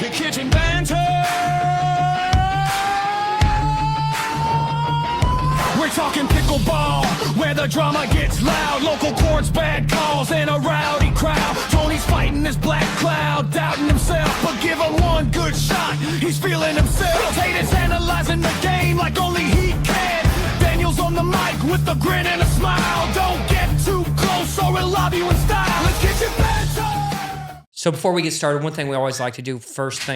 The kitchen banter. We're talking pickleball, where the drama gets loud. Local courts, bad calls, and a rowdy crowd. Tony's fighting this black cloud, doubting himself, but give him one good shot, he's feeling himself. Haters analyzing the game like only he can. Daniel's on the mic with a grin and a smile. Don't get too close or he'll lob you in style. Let's get your banter. So before we get started, one thing we always like to do first,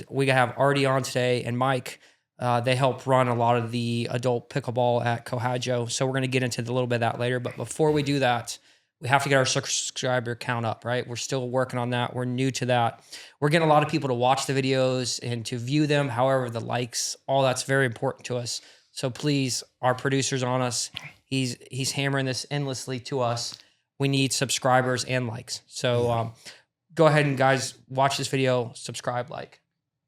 we have Arty on today and Mike. They help run a lot of the adult pickleball at Cohajjo. So we're going to get into a little bit of that later. But before we do that, we have to get our subscriber count up, right? We're still working on that. We're new to that. We're getting a lot of people to watch the videos and to view them. However, the likes, all that's very important to us. So please, our producer's on us. He's hammering this endlessly to us. We need subscribers and likes. So go ahead and guys, watch this video, subscribe, like.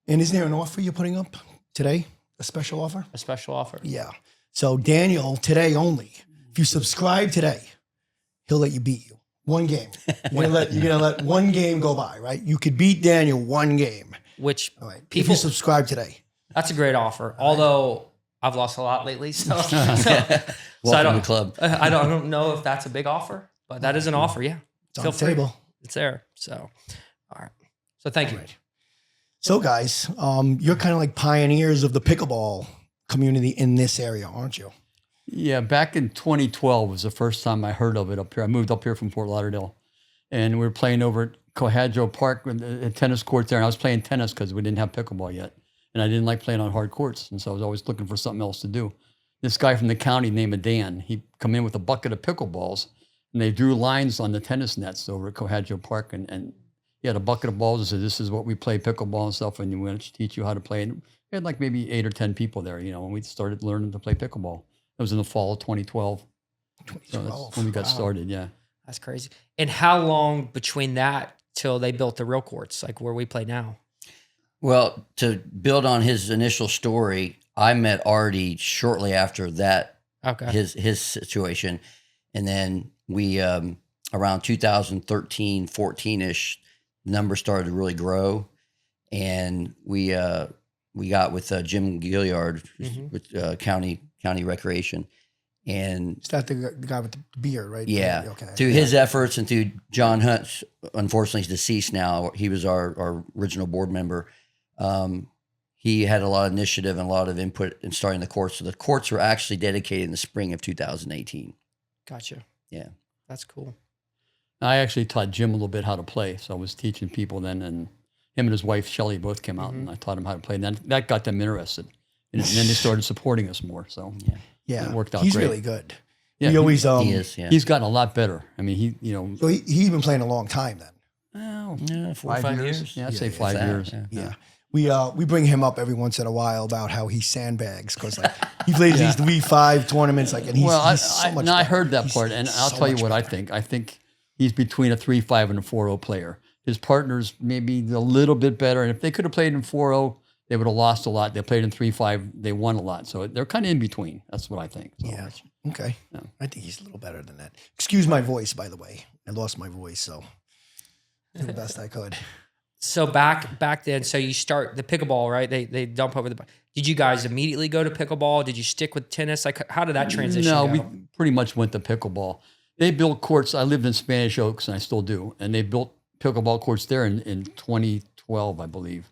And is there an offer you're putting up today? A special offer? A special offer. Yeah. So Daniel, today only, if you subscribe today, he'll let you beat you. One game. You're gonna let one game go by, right? You could beat Daniel one game. Which all right. people, if you subscribe today. That's a great offer. Although I've lost a lot lately. So Welcome to the club. I don't know if that's a big offer, but that is an offer. Yeah. It's on the table. It's there. So, all right. So thank you. Right. So guys, you're kind of like pioneers of the pickleball community in this area, aren't you? Yeah, back in 2012 was the first time I heard of it up here. I moved up here from Fort Lauderdale, and we were playing over at Coehadjoe Park, a tennis court there. And I was playing tennis because we didn't have pickleball yet, and I didn't like playing on hard courts, and so I was always looking for something else to do. This guy from the county named Dan, he come in with a bucket of pickleballs, and they drew lines on the tennis nets over at Cohadjo Park, and he had a bucket of balls and said, "This is what we play pickleball and stuff, and we're going to teach you how to play." And we had like maybe 8 or 10 people there, when we started learning to play pickleball. It was in the fall of 2012. 2012. So that's when we got started, yeah. That's crazy. And how long between that till they built the real courts, like where we play now? Well, to build on his initial story, I met Arty shortly after that, his situation. And then we, around 2013, 14-ish, numbers started to really grow. And we got with Jim Gilliard with County Recreation, and Is that the guy with the beard, right? Yeah. Okay. Through his efforts and through John Hunt, unfortunately he's deceased now. He was our original board member. He had a lot of initiative and a lot of input in starting the courts. So the courts were actually dedicated in the spring of 2018. Gotcha. Yeah. That's cool. I actually taught Jim a little bit how to play. So I was teaching people then, and him and his wife, Shelly, both came out and I taught them how to play. And then that got them interested. And then they started supporting us more. So yeah, it worked out he's great. really good. Yeah, he always, he is, yeah. He's gotten a lot better. I mean, So he's been playing a long time then. Well, 4 or 5 years. Yeah, I'd say 5 years. Yeah. We bring him up every once in a while about how he sandbags because like he plays these V5 tournaments and he's so much better. I heard that part, and I'll tell you what I think. I think he's between a 3-5 and a 4-0 player. His partners maybe a little bit better, and if they could have played in 4-0, they would have lost a lot. They played in 3-5, they won a lot. So they're kind of in between. That's what I think. So, yeah. Okay. Yeah. I think he's a little better than that. Excuse my voice, by the way. I lost my voice, so did the best I could. So back then, so you start the pickleball, right? They dump over the. Did you guys immediately go to pickleball? Did you stick with tennis? Like, how did that transition go? We pretty much went to pickleball. They built courts. I lived in Spanish Oaks, and I still do. And they built pickleball courts there in 2012, I believe.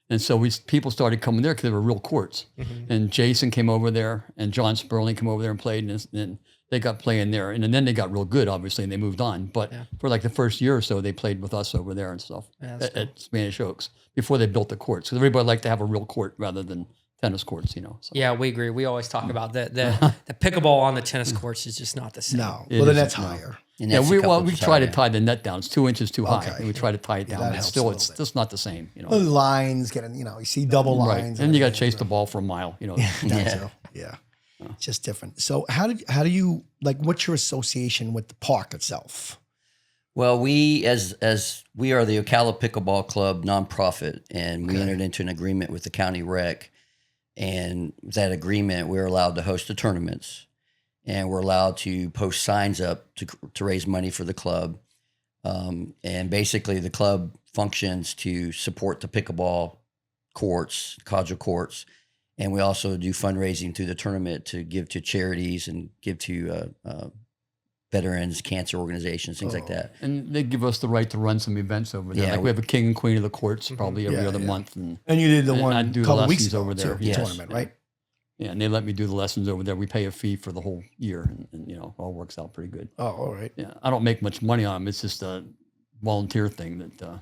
And so people started coming there because they were real courts. And Jason came over there, and John Sperling came over there and played, and they got playing there. And then they got real good, obviously, and they moved on. But for like the first year or so, they played with us over there and stuff at Spanish Oaks before they built the courts. Because everybody liked to have a real court rather than tennis courts, So. Yeah, we agree. We always talk about the pickleball on the tennis courts is just not the same. No, well, the net's higher. Yeah, we try to tie the net down. It's 2 inches too high, and we try to tie it down. But still, it's just not the same. The lines getting, you see double lines, and you got to chase the ball for a mile. Yeah, it's just different. So how do you what's your association with the park itself? Well, we as we are the Ocala Pickle Ball Club nonprofit, and we entered into an agreement with the county rec, and with that agreement, we're allowed to host the tournaments. And we're allowed to post signs up to raise money for the club. And basically the club functions to support the pickleball courts, Cohajjo courts. And we also do fundraising through the tournament to give to charities and give to veterans, cancer organizations, things like that. And they give us the right to run some events over there. Yeah, like we have a king and queen of the courts probably every Yeah, other yeah. month. And And you did the And I one do the couple weeks lessons ago over there. too, the Yes. tournament, right? yeah, and they let me do the lessons over there. We pay a fee for the whole year, and you know, it all works out pretty good. Oh, all right. Yeah, I don't make much money on them. It's just a volunteer thing that.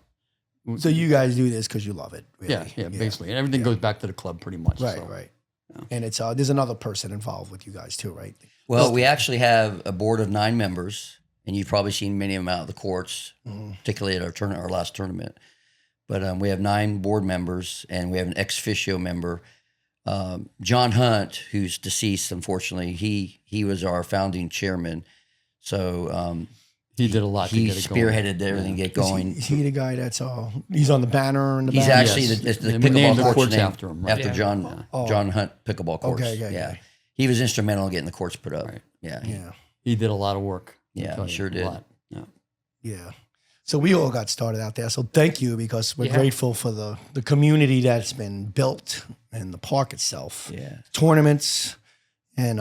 So you guys do this because you love it, really? Yeah, basically, and everything goes back to the club pretty much. Right, so. right. And it's there's another person involved with you guys too, right? Well, we actually have a board of 9 members, and you've probably seen many of them out of the courts, particularly at our last tournament. But we have 9 board members, and we have an ex officio member. John Hunt, who's deceased, unfortunately, he was our founding chairman. So He did a lot to he get it going. spearheaded everything get going. Is he the guy that's he's on the banner in the He's back? actually Yes. the And we named pickleball the courts courts named after him, right? after Yeah. John Hunt pickleball courts. Okay. He was instrumental in getting the courts put up. Right. Yeah, Yeah. He did a lot of work. I'll Yeah, tell he you, sure a did. lot. Yeah. Yeah. So we all got started out there. So thank you, because we're Yeah. grateful for the community that's been built and the park itself. Yeah. Tournaments and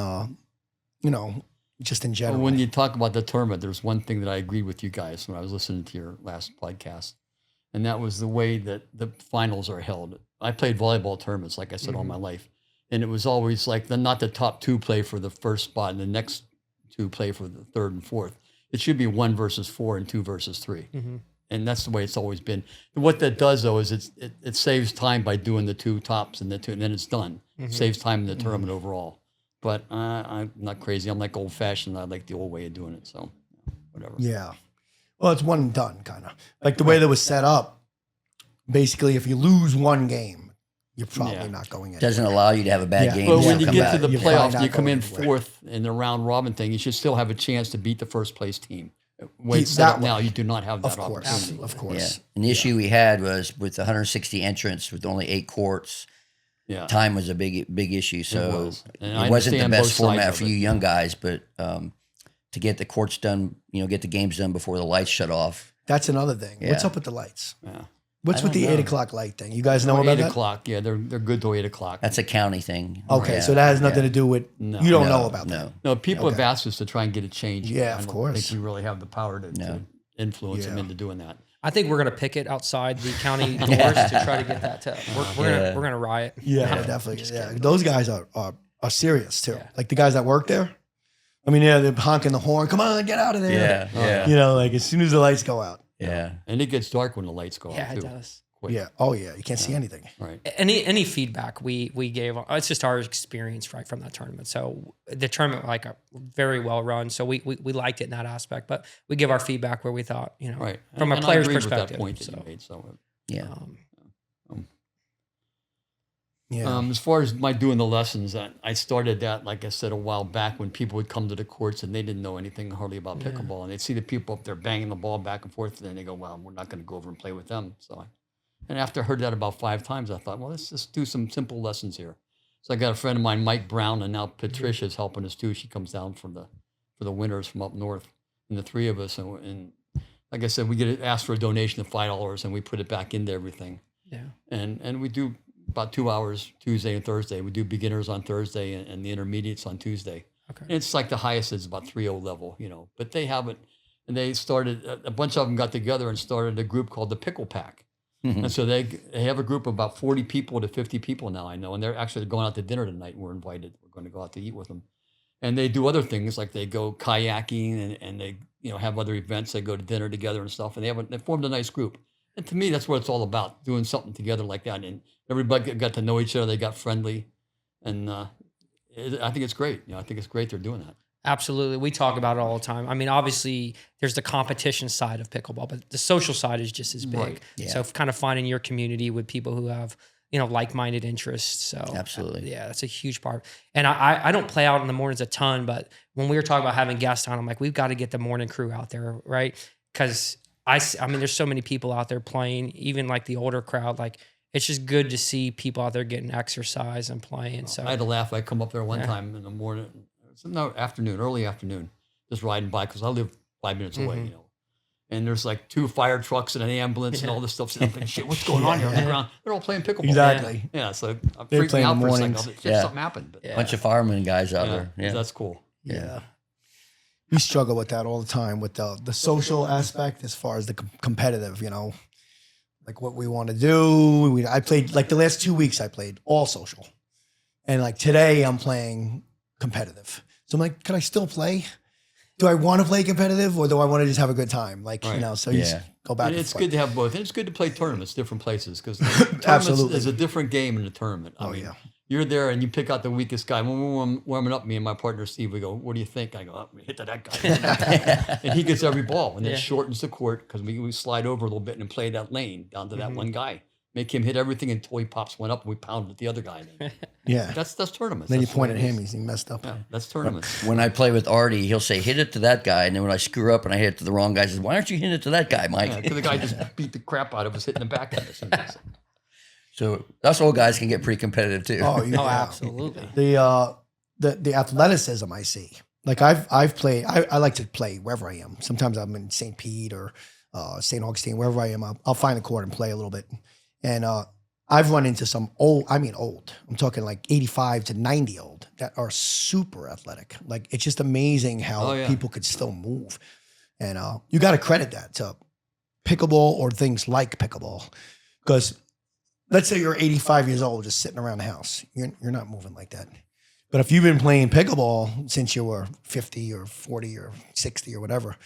just in Well, general. when you talk about the tournament, there's one thing that I agreed with you guys when I was listening to your last podcast, and that was the way that the finals are held. I played volleyball tournaments, like I said, all my life, and it was always like not the top 2 play for the first spot, and the next 2 play for the 3rd and 4th. It should be 1 versus 4 and 2 versus 3. And that's the way it's always been. And what that does, though, is it saves time by doing the 2 tops and and then it's done. Saves time in the tournament overall. But I'm not crazy. I'm like old fashioned. I like the old way of doing it. So whatever. Yeah. Well, it's one and done, kind of. Like the way that was set up, basically, if you lose one game, you're probably not going in. Doesn't allow you to have a bad Yeah. game. Well, and when you come get back. to the You're probably playoffs, not you come in going anywhere. 4th in the round robin thing. You should still have a chance to beat the first place team. Way Keep it's set that up now, way. you do not have that Of course. opportunity. Of Yeah. course. And the issue we had was with 160 entrants with only 8 courts. Yeah. Time was a big issue. So was. And I it wasn't the understand best both sides format of for it. you young guys, but to get the courts done, get the games done before the lights shut off. That's another thing. What's Yeah. up with the lights? Yeah. What's I with the don't know. 8:00 light thing? You guys know Well, about 8 that? o'clock. Yeah, they're good till 8 o'clock. That's a county thing. Okay, Yeah. so that has nothing Yeah. to do with No. you don't No, know about that. no. No, people have Okay. asked us to try and get it changed. Yeah, I of don't course. think we really have the power to influence them Yeah. into doing that. I think we're gonna picket outside the county doors to try to get that to. We're gonna riot. Yeah, definitely. Yeah, those guys are serious too. Yeah. Like the guys that work there. I mean, yeah, they're honking the horn. Come on, get out of there. Yeah. Like as soon as the lights go out. Yeah. And it gets dark when the lights go Yeah, out, it too. does. Quick. Yeah. Oh yeah, you can't see anything. Right. Any feedback we gave, it's just our experience right from that tournament. So the tournament very well run. So we liked it in that aspect, but we give our feedback where we thought, Right. from a And I player's agreed with perspective. that point that So, you made. So, Yeah. Yeah. as far as my doing the lessons, I started that, like I said, a while back when people would come to the courts and they didn't know anything hardly about pickleball. And they'd see the people up there banging the ball back and forth. And then they go, well, we're not going to go over and play with them. And after I heard that about 5 times, I thought, well, let's just do some simple lessons here. So I got a friend of mine, Mike Brown, and now Patricia's helping us too. She comes down for the winters from up north, and the 3 of us. And like I said, we get asked for a donation of $5, and we put it back into everything. yeah. And we do about 2 hours Tuesday and Thursday. We do beginners on Thursday and the intermediates on Tuesday. Okay. And it's like the highest is about 3.0 level, But they haven't, and they started. A bunch of them got together and started a group called the Pickle Pack. And so they have a group of about 40 people to 50 people now, I know. And they're actually going out to dinner tonight. We're invited. We're going to go out to eat with them. And they do other things, like they go kayaking and they have other events. They go to dinner together and stuff. And they formed a nice group. And to me, that's what it's all about, doing something together like that. And everybody got to know each other. They got friendly. And I think it's great. I think it's great they're doing that. Absolutely. We talk about it all the time. I mean, obviously there's the competition side of pickleball, but the social side is just as big. Right. Yeah. So kind of finding your community with people who have, like-minded interests. So Absolutely. yeah, that's a huge part. And I don't play out in the mornings a ton, but when we were talking about having guests on, I'm like, we've got to get the morning crew out there, right? Because I mean, there's so many people out there playing, even like the older crowd, like it's just good to see people out there getting exercise and playing. So I had to laugh. I come up there one time in the morning, early afternoon, just riding by because I live 5 minutes away, and there's like 2 fire trucks and an ambulance and all this stuff. So I'm thinking, shit, what's going on here on the ground? They're all playing pickleball. Exactly. Yeah, so I'm They're freaking playing out in the for a second. I mornings. was like, shit, Yeah. something happened. But Bunch of firemen guys out yeah, there. Yeah. that's cool. Yeah. We struggle with that all the time with the social aspect as far as the competitive, you know, like what we want to do. I played like the last 2 weeks I played all social. And like today I'm playing competitive. So I'm like, can I still play? Do I want to play competitive or do I want to just have a good time? Like, you know, so you just go back And and it's forth. good to have both. And it's good to play tournaments, different places, because tournaments Absolutely. is a different game in a tournament. I mean, you're there and you pick out the weakest guy. When we're warming up, me and my partner Steve, we go, what do you think? I go, oh, hit to that guy. And he gets every ball. And it shortens the court because we slide over a little bit and play that lane down to that one guy. Make him hit everything until he pops one up and we pound at the other guy. Yeah. That's tournaments. Then you That's point what at it him, is. he messed up. Yeah, that's tournaments. When I play with Arty, he'll say, hit it to that guy. And then when I screw up and I hit it to the wrong guy, he says, why aren't you hitting it to that guy, Mike? Yeah, 'cause the guy just beat the crap out of us hitting the back at us. So us old guys can get pretty competitive too. Oh, yeah. Oh, absolutely. The athleticism I see. Like I've played, I like to play wherever I am. Sometimes I'm in St. Pete or St. Augustine, wherever I am, I'll find a court and play a little bit. And I've run into some old, I'm talking like 85 to 90 old that are super athletic. Like it's just amazing how people could still move. And you got to credit that to pickleball or things like pickleball. Because let's say you're 85 years old, just sitting around the house. You're not moving like that. But if you've been playing pickleball since you were 50 or 40 or 60 or whatever,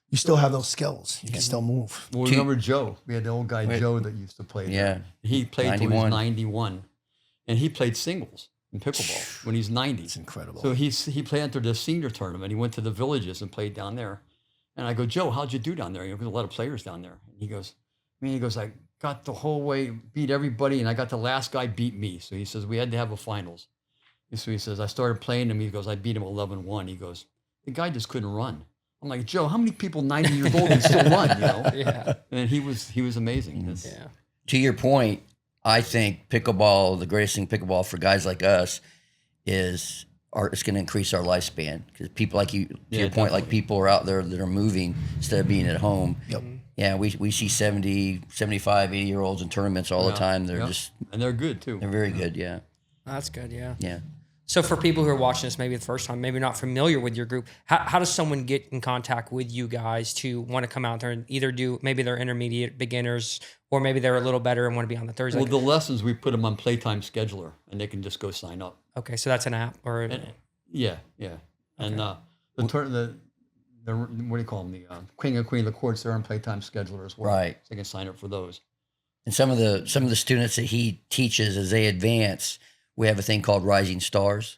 you still have those skills. You can still move. Well, remember Joe? We had the old guy Joe that used to play there. Yeah. He played till he 91. was 91. And he played singles in pickleball when he's 90. It's incredible. So he played into the senior tournament. He went to the villages and played down there. And I go, Joe, how'd you do down there? You know, there's a lot of players down there. And he goes, I got the whole way, beat everybody, and I got the last guy beat me. So he says, we had to have a finals. So he says, I started playing him. He goes, I beat him 11-1. He goes, the guy just couldn't run. I'm like, Joe, how many people 90 years old can still run, you know? Yeah. And he was amazing. Yeah. To your point, I think pickleball, the greatest thing pickleball for guys like us is it's going to increase our lifespan because people like you, to your point, like people are out there that are moving instead of being at home. Yep. Yeah, we see 70, 75, 80-year-olds in tournaments all the time. They're and they're good too. they're very good. Yeah. That's good. Yeah. Yeah. So for people who are watching this maybe the first time, maybe not familiar with your group, how does someone get in contact with you guys to want to come out there and either do, maybe they're intermediate beginners or maybe they're a little better and want to be on the Thursday? Well, the lessons, we put them on Playtime Scheduler and they can just go sign up. Okay, so that's an app or Yeah. And the what do you call them? The King and Queen of the Courts, they're on Playtime Scheduler as well. Right. So they can sign up for those. And some of the students that he teaches as they advance, we have a thing called Rising Stars,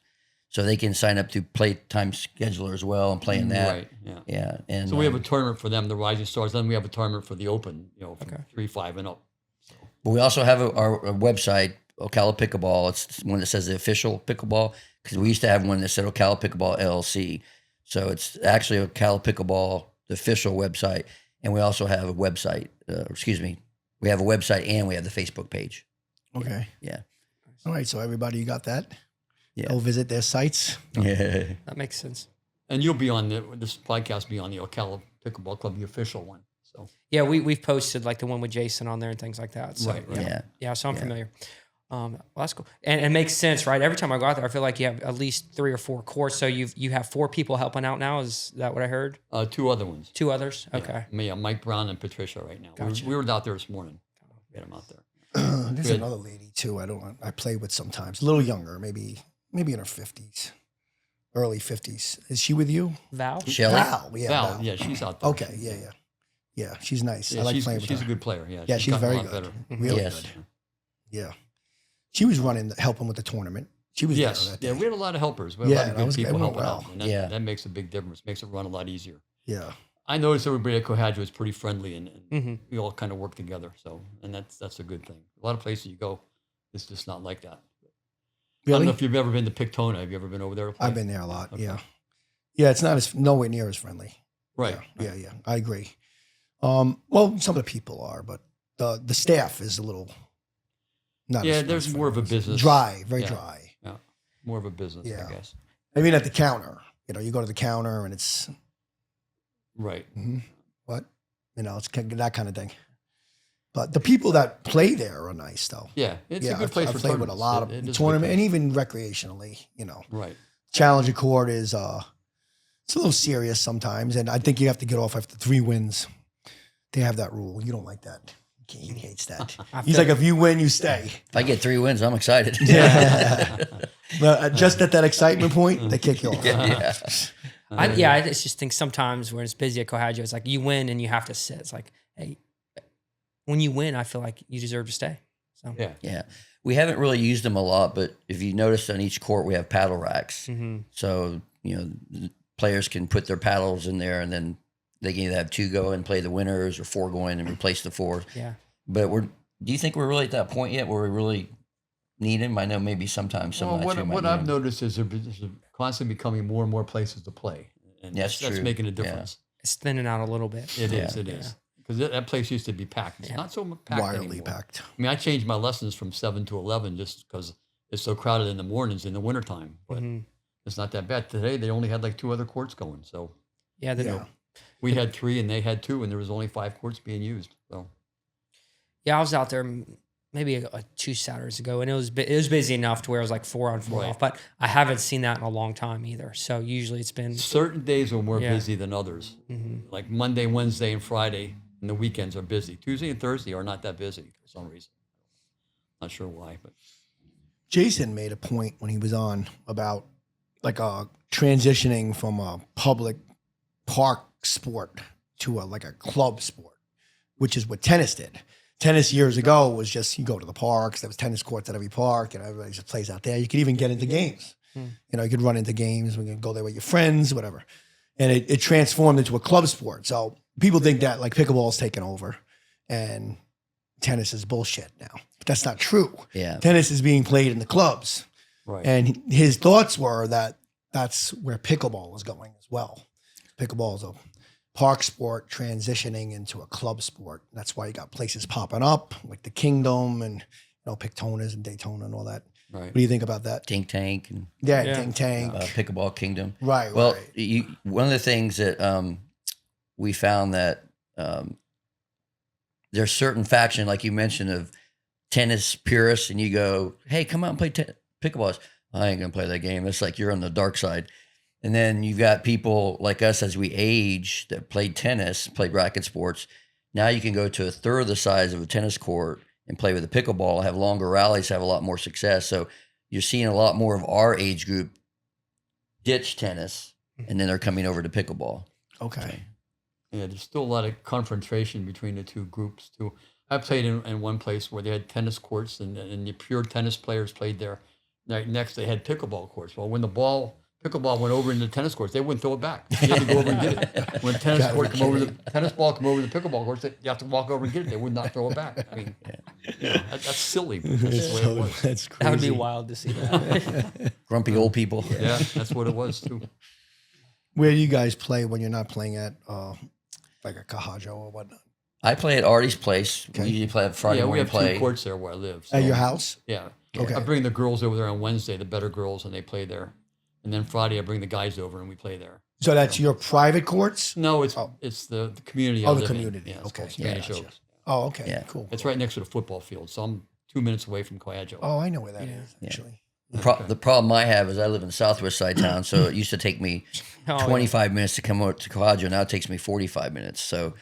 so they can sign up to Playtime Scheduler as well and play in that. Right. Yeah. Yeah. And So we have a tournament for them, the Rising Stars. Then we have a tournament for the Open, you know, from 3, 5, and up. But we also have our website, Ocala Pickleball. It's one that says the official pickleball because we used to have one that said Ocala Pickleball LLC. So it's actually Ocala Pickleball, the official website, and we also have a website. We have a website and we have the Facebook page. Okay. Yeah. All right. So everybody, you got that? Yeah. Go visit their sites. Yeah. that makes sense. And you'll be on this podcast, be on the Ocala Pickleball Club, the official one. So Yeah, we've posted like the one with Jason on there and things like that. So, Right. Yeah, so I'm familiar. Well, that's cool. And it makes sense, right? Every time I go out there, I feel like you have at least 3 or 4 courts. So you have 4 people helping out now. Is that what I heard? 2 other ones. 2 others? Okay. Me, Mike Brown and Patricia right now. Gotcha. We were out there this morning. We had them out there. There's another lady too. I play with sometimes, a little younger, maybe in her 50s, early 50s. Is she with you? Val? Shelley? Val. Yeah. Val, Val. yeah, she's out there. Okay. Yeah. Yeah. She's nice. Yeah, I like playing with she's her. a good player. Yeah, Yeah, she's gotten a very lot good. better. Really Yes. good. Yeah. She was helping with the tournament. She was Yes, there that yeah, day. we had a lot of helpers. We had a lot of good people it went helping well. out. And Yeah. that makes a big difference. Makes it run a lot easier. Yeah. I noticed everybody at Coehadjoe is pretty friendly and Mm-hmm. we all kind of work together. So, and that's a good thing. A lot of places you go, it's just not like that. I don't Really? know if you've ever been to Pictona. Have you ever been over there to play? I've been there a lot. Okay. Yeah. Yeah. It's not nowhere near as friendly. Right. Yeah. I agree. Well, some of the people are, but the staff is a little not. Yeah, as there's friendly. more of a business. Dry, very Yeah. dry. Yeah. More of a business, Yeah. I guess. I mean, at the counter, you go to the counter and it's Right. what? You know, it's that kind of thing. But the people that play there are nice, though. Yeah, it's a good place I've for played with a lot It of is a tournament, good and even recreationally. You know, place. Right. Challenger Court is it's a little serious sometimes, and I think you have to get off after 3 wins. They have that rule. You don't like that. He hates that. He's like, if you win, you stay. If I get 3 wins, I'm excited. But just at that excitement point, they kick you off. Yeah. I just think sometimes when it's busy at Coehadjoe, it's like you win and you have to sit. It's like, hey, when you win, I feel like you deserve to stay. So Yeah. Yeah. We haven't really used them a lot, but if you notice on each court, we have paddle racks. So, you know, the players can put their paddles in there and then they can either have 2 go and play the winners or 4 go in and replace the 4. yeah. But do you think we're really at that point yet where we really need them? I know maybe sometimes some Well, nights we might what need I've 'em. noticed is there's constantly becoming more and more places to play. And That's that's true. making a Yeah. difference. It's thinning out a little bit. It is. Yeah. Because that place used to be packed. It's not so packed Wildly anymore. packed. I mean, I changed my lessons from 7 to 11 just because it's so crowded in the mornings in the wintertime. But it's not that bad. Today, they only had like 2 other courts going. So Yeah. Yeah. we had 3 and they had 2, and there was only 5 courts being used. So Yeah, I was out there maybe 2 Saturdays ago, and it was busy enough to where it was like 4 on 4 Right. off. But I haven't seen that in a long time either. So usually it's been certain days are more Yeah. busy than others. Like Monday, Wednesday, and Friday, and the weekends are busy. Tuesday and Thursday are not that busy for some reason. Not sure why, but Jason made a point when he was on about like transitioning from a public park sport to like a club sport, which is what tennis did. Tennis years ago was just you go to the parks. There was tennis courts at every park, and everybody just plays out there. You could even get into games. You know, you could run into games. We could go there with your friends, whatever. And it transformed into a club sport. So people think that like pickleball's taken over, and tennis is bullshit now. But that's not true. Yeah. Tennis is being played in the clubs. right. And his thoughts were that that's where pickleball is going as well. Pickleball is a park sport transitioning into a club sport. That's why you got places popping up like the Kingdom and Pictonas and Daytona and all that. right. What do you think about that? Dink Tank and Yeah, Yeah. Dink Tank. Pickleball Kingdom. Right. Well, right. one of the things that we found that there's certain faction, like you mentioned, of tennis purists, and you go, "Hey, come out and play pickleball." I ain't gonna play that game. It's like you're on the dark side. And then you've got people like us as we age that played tennis, played racket sports. Now you can go to a third the size of a tennis court and play with a pickleball, have longer rallies, have a lot more success. So you're seeing a lot more of our age group ditch tennis, and then they're coming over to pickleball. Okay. Yeah, there's still a lot of confrontation between the 2 groups too. I played in one place where they had tennis courts and the pure tennis players played there. Next, they had pickleball courts. Well, when the pickleball went over into the tennis courts, they wouldn't throw it back. You had to go over and get it. When tennis ball come over the pickleball courts, you have to walk over and get it. They would not throw it back. I mean, that's silly. But that's the way it was. That's crazy. That would be wild to see that. Grumpy old people. Yeah, that's what it was too. Where do you guys play when you're not playing at like a Cohajjo or whatnot? I play at Arty's place. Okay. We usually play at Friday Yeah, we morning have play. 2 courts there where I live. So, At your house? yeah. Okay. I bring the girls over there on Wednesday, the better girls, and they play there. And then Friday, I bring the guys over and we play there. So that's your private courts? No, it's the community. Oh, I the live in. community. Yeah, it's Okay. called Spanish Gotcha. Oaks. Oh, okay. Yeah. Cool. It's right next to the football field, so I'm 2 minutes away from Coehadjoe. Oh, I know where that is actually. The problem I have is I live in the southwest side town, so it used to take me Oh, yeah. 25 minutes to come over to Cohadjoe. Now it takes me 45 minutes. So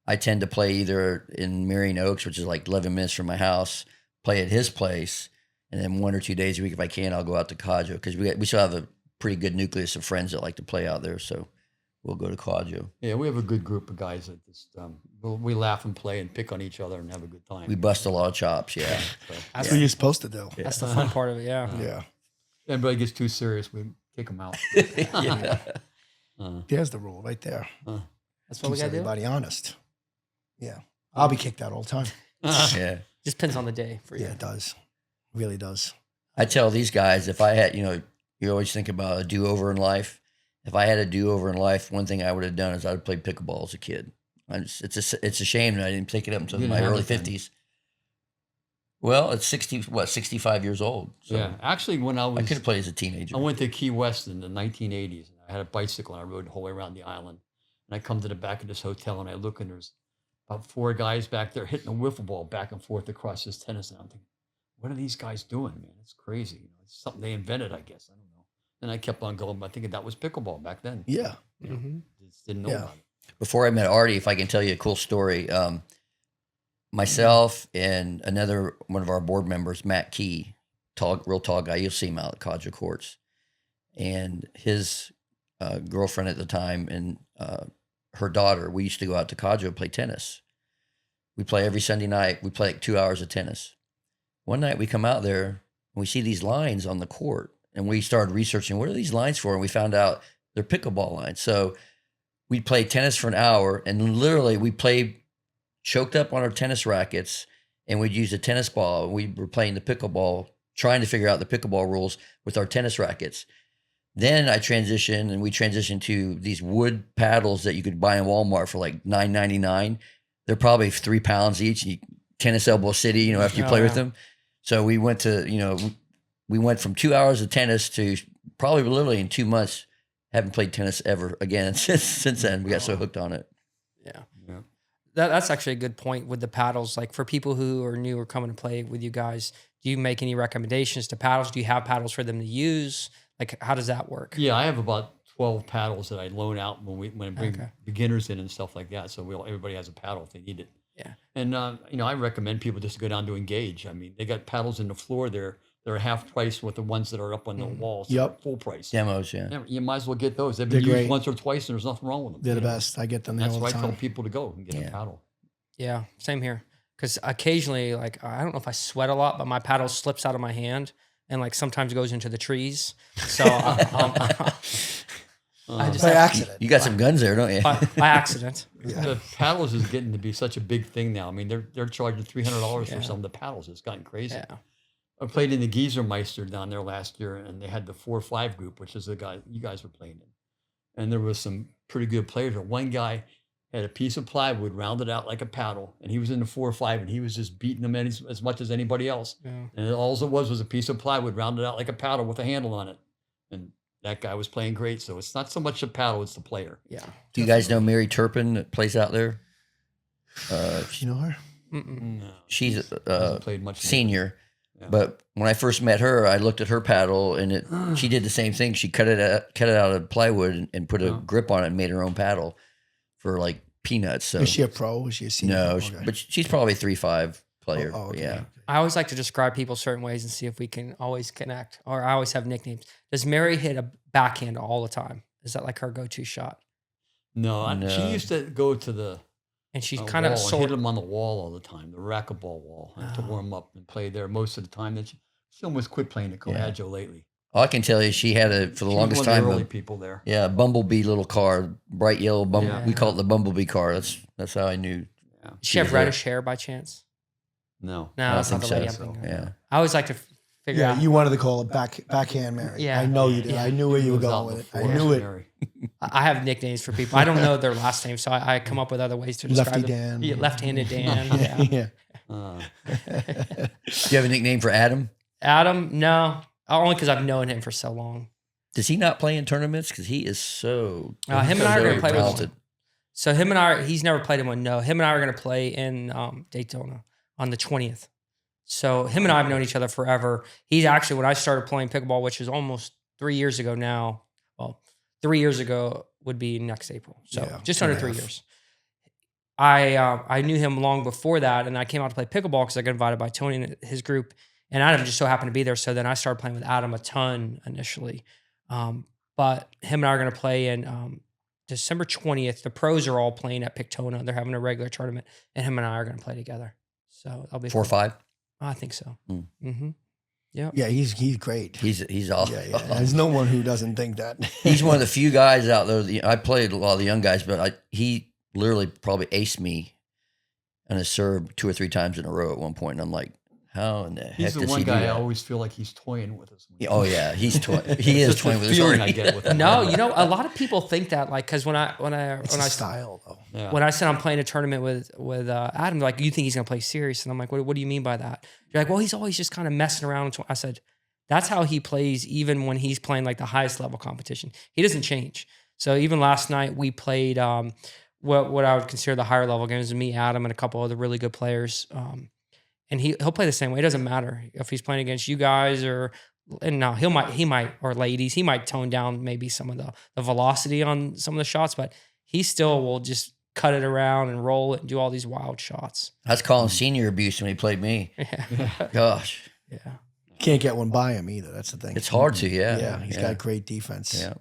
I tend to play either in Marion Oaks, which is like 11 minutes from my house, play at his place, and then 1 or 2 days a week, if I can, I'll go out to Cohadjoe because we still have a pretty good nucleus of friends that like to play out there. So we'll go to Cohadjoe. Yeah, we have a good group of guys that just we laugh and play and pick on each other and have a good time. We bust a lot of chops, yeah. So, That's what you're supposed to do. That's the fun part of it. Yeah. Yeah. anybody gets too serious, we kick them out. Yeah. There's the rule right there. That's what we Keeps got to do. everybody honest. Yeah. I'll be kicked out all the time. Yeah. Just depends on the day for you. Yeah, it does. Really does. I tell these guys, if I had, you always think about a do-over in life. If I had a do-over in life, one thing I would have done is I would have played pickleball as a kid. It's a shame that I didn't pick it up until You my didn't have early it then. 50s. Well, it's 65 years old. So Yeah, actually, when I I was, could have played as a teenager. I went to Key West in the 1980s, and I had a bicycle, and I rode the whole way around the island. And I come to the back of this hotel, and I look, and there's about 4 guys back there hitting a wiffle ball back and forth across this tennis. And I'm thinking, what are these guys doing, man? It's crazy. You know, it's something they invented, I guess. I don't know. And I kept on going, but thinking that was pickleball back then. Yeah. You know, just didn't know about it. Before I met Arty, if I can tell you a cool story, myself and another one of our board members, Matt Key, real tall guy, you'll see him out at Cohajjo courts, and his girlfriend at the time and her daughter, we used to go out to Cohajjo and play tennis. We play every Sunday night. We play like 2 hours of tennis. One night we come out there and we see these lines on the court, and we started researching, what are these lines for? And we found out they're pickleball lines. So we played tennis for an hour, and literally we played choked up on our tennis rackets, and we'd use a tennis ball. We were playing the pickleball, trying to figure out the pickleball rules with our tennis rackets. Then we transitioned to these wood paddles that you could buy in Walmart for like $9.99. They're probably 3 pounds each. Tennis elbow city, you know, after you play with them. So we went to, you know, we went from 2 hours of tennis to probably literally in 2 months, haven't played tennis ever again since then. We got so hooked on it. Yeah. That's actually a good point with the paddles. Like for people who are new or coming to play with you guys, do you make any recommendations to paddles? Do you have paddles for them to use? Like, how does that work? Yeah, I have about 12 paddles that I loan out when I bring beginners in and stuff like that. So everybody has a paddle if they need it. Yeah. And, you know, I recommend people just go down to Engage. I mean, they got paddles in the floor there. They're half price with the ones that are up on the walls. Yep. Full price. Demos, yeah. You might as well get those. They've been They're used great. once or twice, and there's nothing wrong with them. They're the best. I get them there That's all why the I tell time. people to go and get a paddle. Yeah, same here. Because occasionally, like, I don't know if I sweat a lot, but my paddle slips out of my hand and like sometimes goes into the trees. So I just By accident. You got some guns there, don't you? by accident. The paddles is getting to be such a big thing now. I mean, they're charging $300 for some of the paddles. It's gotten crazy. Yeah. I played in the Geezermeister down there last year, and they had the 4-5 group, which is the guy you guys were playing in. And there was some pretty good players. But one guy had a piece of plywood rounded out like a paddle, and he was in the 4-5, and he was just beating them as much as anybody else. Yeah. And all it was a piece of plywood rounded out like a paddle with a handle on it. And that guy was playing great. So it's not so much the paddle, it's the player. Yeah. Do you guys know Mary Turpin that plays out there? You know her? Mm-mm. No, She's hasn't played much. senior. Yeah. But when I first met her, I looked at her paddle, and she did the same thing. She cut it out of plywood and put a grip on it and made her own paddle for like peanuts. So Is she a pro? Is she a senior? no, Okay. but she's probably 3.5 player. Oh, okay. Yeah. I always like to describe people certain ways and see if we can always connect. Or I always have nicknames. Does Mary hit a backhand all the time? Is that like her go-to shot? No, No. she used to go to the And she's wall kind of and sort hit them on the wall all the time, the racquetball wall, and to warm up and play there most of the time. Then she almost quit playing at Coehadjoe lately. All I can tell you, she had for the She was longest one of time. the early people there. Yeah, bumblebee little car, bright yellow bumblebee. Yeah. We call it the bumblebee car. That's how I knew. Yeah. Does she have was reddish hair by chance? No. No, I that's not think the lady so. I'm thinking of. Yeah. I always like to figure Yeah, out. you wanted to call it backhand Mary. Yeah. I know you did. Yeah. I knew where you were Goes out going with it. I before knew it. Mary. I have nicknames for people. I don't know their last name, so I come up with other ways to describe Lefty them. Dan. Yeah, left-handed Dan. Yeah. Yeah. Do you have a nickname for Adam? Adam, no, only because I've known him for so long. Does he not play in tournaments? Because he is so Him and I are going to play talented. with. So him and I, he's never played in one. No, him and I are going to play in Daytona on the 20th. So him and I have known each other forever. He's actually, when I started playing pickleball, which is almost 3 years ago now. Well, 3 years ago would be next April. So Yeah, just under 3 years. I knew him long before that, and I came out to play pickleball because I got invited by Tony and his group, and Adam just so happened to be there. So then I started playing with Adam a ton initially. But him and I are going to play in December 20th. The pros are all playing at Pictona. They're having a regular tournament, and him and I are going to play together. So that'll be 4-5. I think so. Mm. Mm-hmm. Yeah. Yeah, he's great. He's awesome. Yeah, yeah. There's no one who doesn't think that. He's one of the few guys out there. I played a lot of the young guys, but he literally probably aced me on a serve 2 or 3 times in a row at one point. And I'm like, how in the heck He's the does one he do guy I that? always feel like he's toying with us. Oh yeah, he is It's toying with his feeling heart. I get with him. No, you know, a lot of people think that, like, because when I It's a style, though. Yeah. when I said I'm playing a tournament with Adam, like, you think he's gonna play serious? And I'm like, what do you mean by that? You're like, well, he's always just kind of messing around. I said, that's how he plays, even when he's playing like the highest level competition. He doesn't change. So even last night we played what I would consider the higher level games, me, Adam, and a couple other really good players. And he'll play the same way. It doesn't matter if he's playing against you guys and now he might or ladies, he might tone down maybe some of the velocity on some of the shots, but he still will just cut it around and roll it and do all these wild shots. That's calling senior abuse when he played me. Yeah. Gosh. Yeah. Can't get one by him either. That's the thing. It's hard to, yeah. Yeah, he's got great defense. Yeah.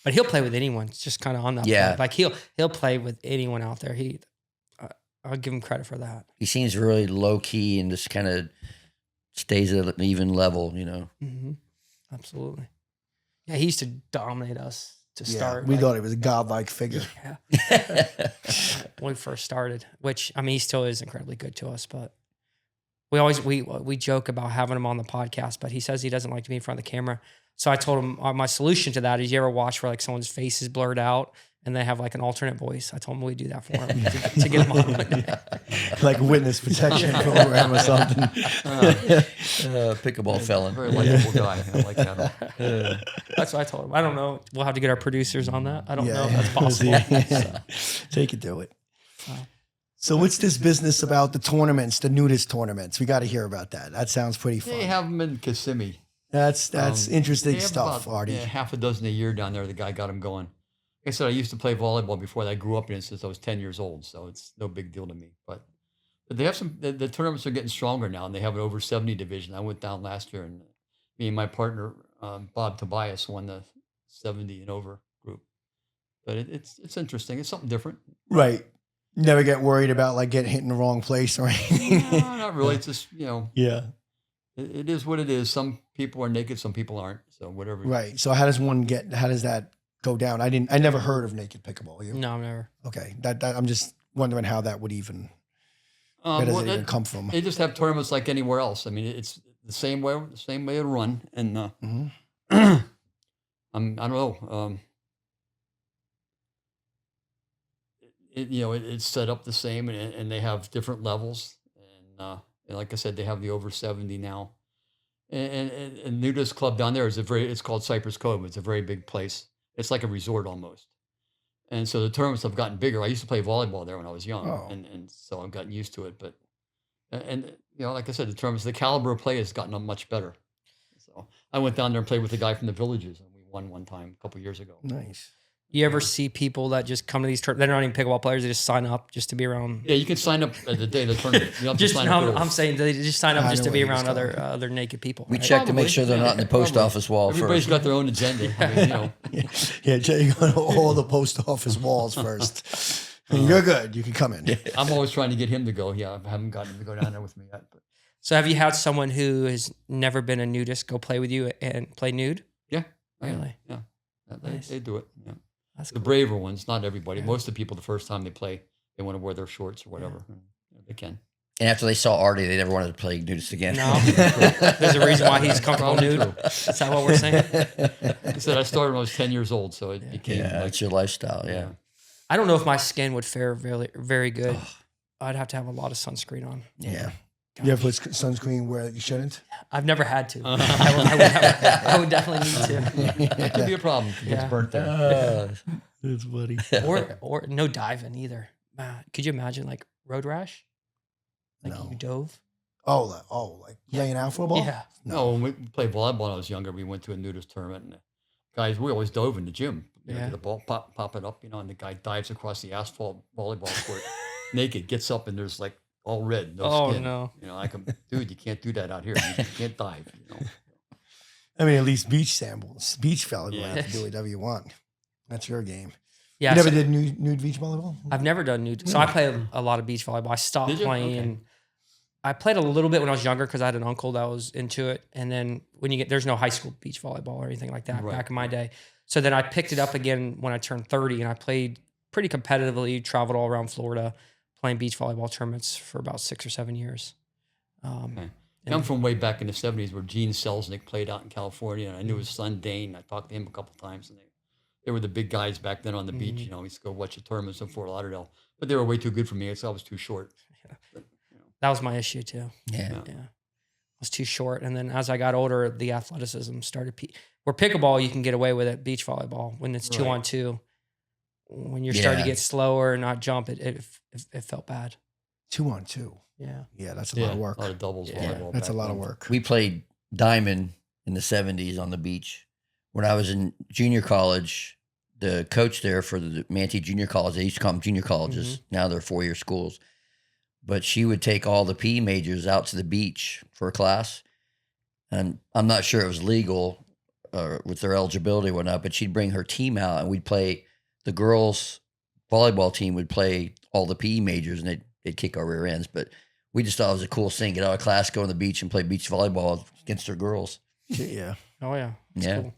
But he'll play with anyone. It's just kind of on that. Yeah. Point. Like he'll play with anyone out there. I'll give him credit for that. He seems really low key and just kind of stays at an even level, you know. Mm-hmm. Absolutely. Yeah, he used to dominate us to start. We thought he was a godlike figure. Yeah. When we first started, which I mean, he still is incredibly good to us, but we joke about having him on the podcast, but he says he doesn't like to be in front of the camera. So I told him my solution to that is you ever watch where like someone's face is blurred out and they have like an alternate voice. I told him we'd do that for him to get him on one day. Like witness protection program or something. Pickleball felon. Very likable guy. I like that. That's what I told him. I don't know. We'll have to get our producers on that. I don't know if Yeah. that's possible. They could do it. So what's this business about the tournaments, the nudist tournaments? We got to hear about that. That sounds pretty fun. They have them in Kissimmee. That's interesting They have stuff, about, Arty. half a dozen a year down there. The guy got them going. Like I said, I used to play volleyball before that. I grew up in it since I was 10 years old, so it's no big deal to me. But they have some. The tournaments are getting stronger now, and they have an over 70 division. I went down last year, and me and my partner Bob Tobias won the 70 and over group. But it's interesting. It's something different. Right. Never get worried about like getting hit in the wrong place or anything. No, not really. It's just Yeah. It is what it is. Some people are naked, some people aren't. So whatever. Right. So how does that go down? I never heard of naked pickleball. You? No, never. Okay. That I'm just wondering how that would even, where does it even come from? They just have tournaments like anywhere else. I mean, it's the same way to run. And I don't know. It's set up the same, and they have different levels. And like I said, they have the over 70 now. And nudist club down there it's called Cypress Cove. It's a very big place. It's like a resort almost. And so the tournaments have gotten bigger. I used to play volleyball there when I was young, and so I've gotten used to it. But like I said, the caliber of play has gotten much better. So I went down there and played with a guy from the Villages, and we won one time a couple years ago. Nice. You ever see people that just come to these tournaments? They're not even pickleball players. They just sign up just to be around. Yeah, you can sign up at the day of the tournament. You don't have to Just sign up early. I'm saying they just sign up I just know to be where he's around going. other naked people. We right? check to make sure they're not in the post Probably. office wall Everybody's first. got their own agenda. I mean, Yeah, check on all the post office walls first. You're good. You can come in. I'm always trying to get him to go. Yeah, I haven't gotten him to go down there with me yet. But So have you had someone who has never been a nudist go play with you and play nude? yeah, Really? Yeah, Nice. they do it. Yeah. That's The cool. braver ones, not everybody. Most of the people, the first time they play, they want to wear their shorts or whatever. Yeah, they can. And after they saw Arty, they never wanted to play nudist again. No, there's a reason why he's comfortable Probably nude. true. Is that what we're saying? I said I started when I was 10 years old, so it became Yeah, like it's your lifestyle. Yeah. yeah. I don't know if my skin would fare very, very good. I'd have to have a lot of sunscreen on. Yeah. You ever put sunscreen where you shouldn't? I've never had to. I would definitely need to. That could be a problem if it gets Yeah. burnt there. That's funny. Or no diving either. Could you imagine like road rash? Like No. you dove? Like laying out for a ball? Yeah. No, when we played volleyball when I was younger, we went to a nudist tournament. And the guys, we always dove in the gym. Yeah. The ball pop it up, and the guy dives across the asphalt volleyball court naked, gets up, and there's like all red, no Oh, skin. no. Dude, you can't do that out here. You can't dive. I mean, at least beach volleyball. You Yeah. can do whatever you want. That's your game. Yeah. You never so did nude beach volleyball? I've never done nude. So I play a lot of beach volleyball. I stopped Did you? playing. Okay. I played a little bit when I was younger because I had an uncle that was into it. And then there's no high school beach volleyball or anything like that Right. back in my day. So then I picked it up again when I turned 30 and I played pretty competitively, traveled all around Florida playing beach volleyball tournaments for about 6 or 7 years. Okay. I'm from way back in the 70s where Gene Selznick played out in California, and I knew his son Dane. I talked to him a couple times, and they were the big guys back then on the beach. We used to go watch the tournaments in Fort Lauderdale, but they were way too good for me. So I was too short. That was my issue too. Yeah. Yeah. I was too short. And then as I got older, the athleticism started. Where pickleball, you can get away with it. Beach volleyball, when it's 2-on-2, when you're starting to Yeah. get slower and not jump, it felt bad. 2-on-2. Yeah. Yeah, that's a lot of work. A lot of doubles volleyball. That's a back lot of then. work. We played diamond in the 70s on the beach. When I was in junior college, the coach there for the Manatee Junior College, they used to call them junior colleges. Now they're 4-year schools. But she would take all the PE majors out to the beach for a class. And I'm not sure it was legal with their eligibility or whatnot, but she'd bring her team out and we'd play. The girls' volleyball team would play all the PE majors and they'd kick our rear ends. But we just thought it was a cool thing. Get out of class, go on the beach and play beach volleyball against their girls. Yeah, Oh yeah. That's Yeah. cool.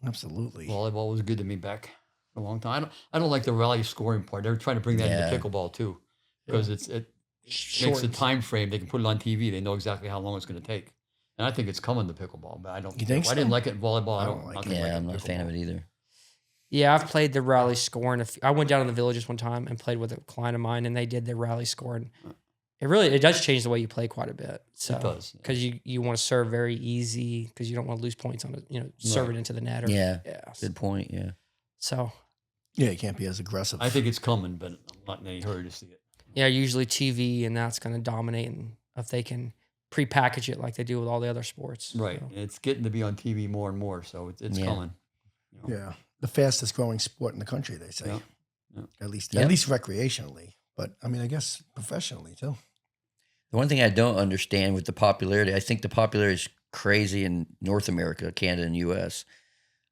absolutely. Volleyball was good to me back for a long time. I don't like the rally scoring part. They're trying to bring that Yeah. into pickleball too, because it makes a Shortens. time frame. They can put it on TV. They know exactly how long it's going to take. And I think it's coming to pickleball, but I don't. You think I didn't so? like it in volleyball. I don't don't like like it. it. Yeah, I'm not a fan of it either. Yeah, I've played the rally scoring. I went down to the Villages one time and played with a client of mine, and they did the rally scoring. It does change the way you play quite a bit. So, It does, yeah. because you want to serve very easy because you don't want to lose points on it. Serve it into the net. Or, Yeah. yeah. Good point. Yeah. So Yeah, you can't be as aggressive. I think it's coming, but I'm not in any hurry to see it. yeah, usually TV and that's going to dominate, and if they can pre-package it like they do with all the other sports. Right. So, And it's getting to be on TV more and more, so it's Yeah. coming. Yeah, the fastest growing sport in the country, they say. Yeah. Yeah. At least Yeah. recreationally, but I mean, I guess professionally too. The one thing I don't understand with the popularity, I think the popularity is crazy in North America, Canada, and U.S.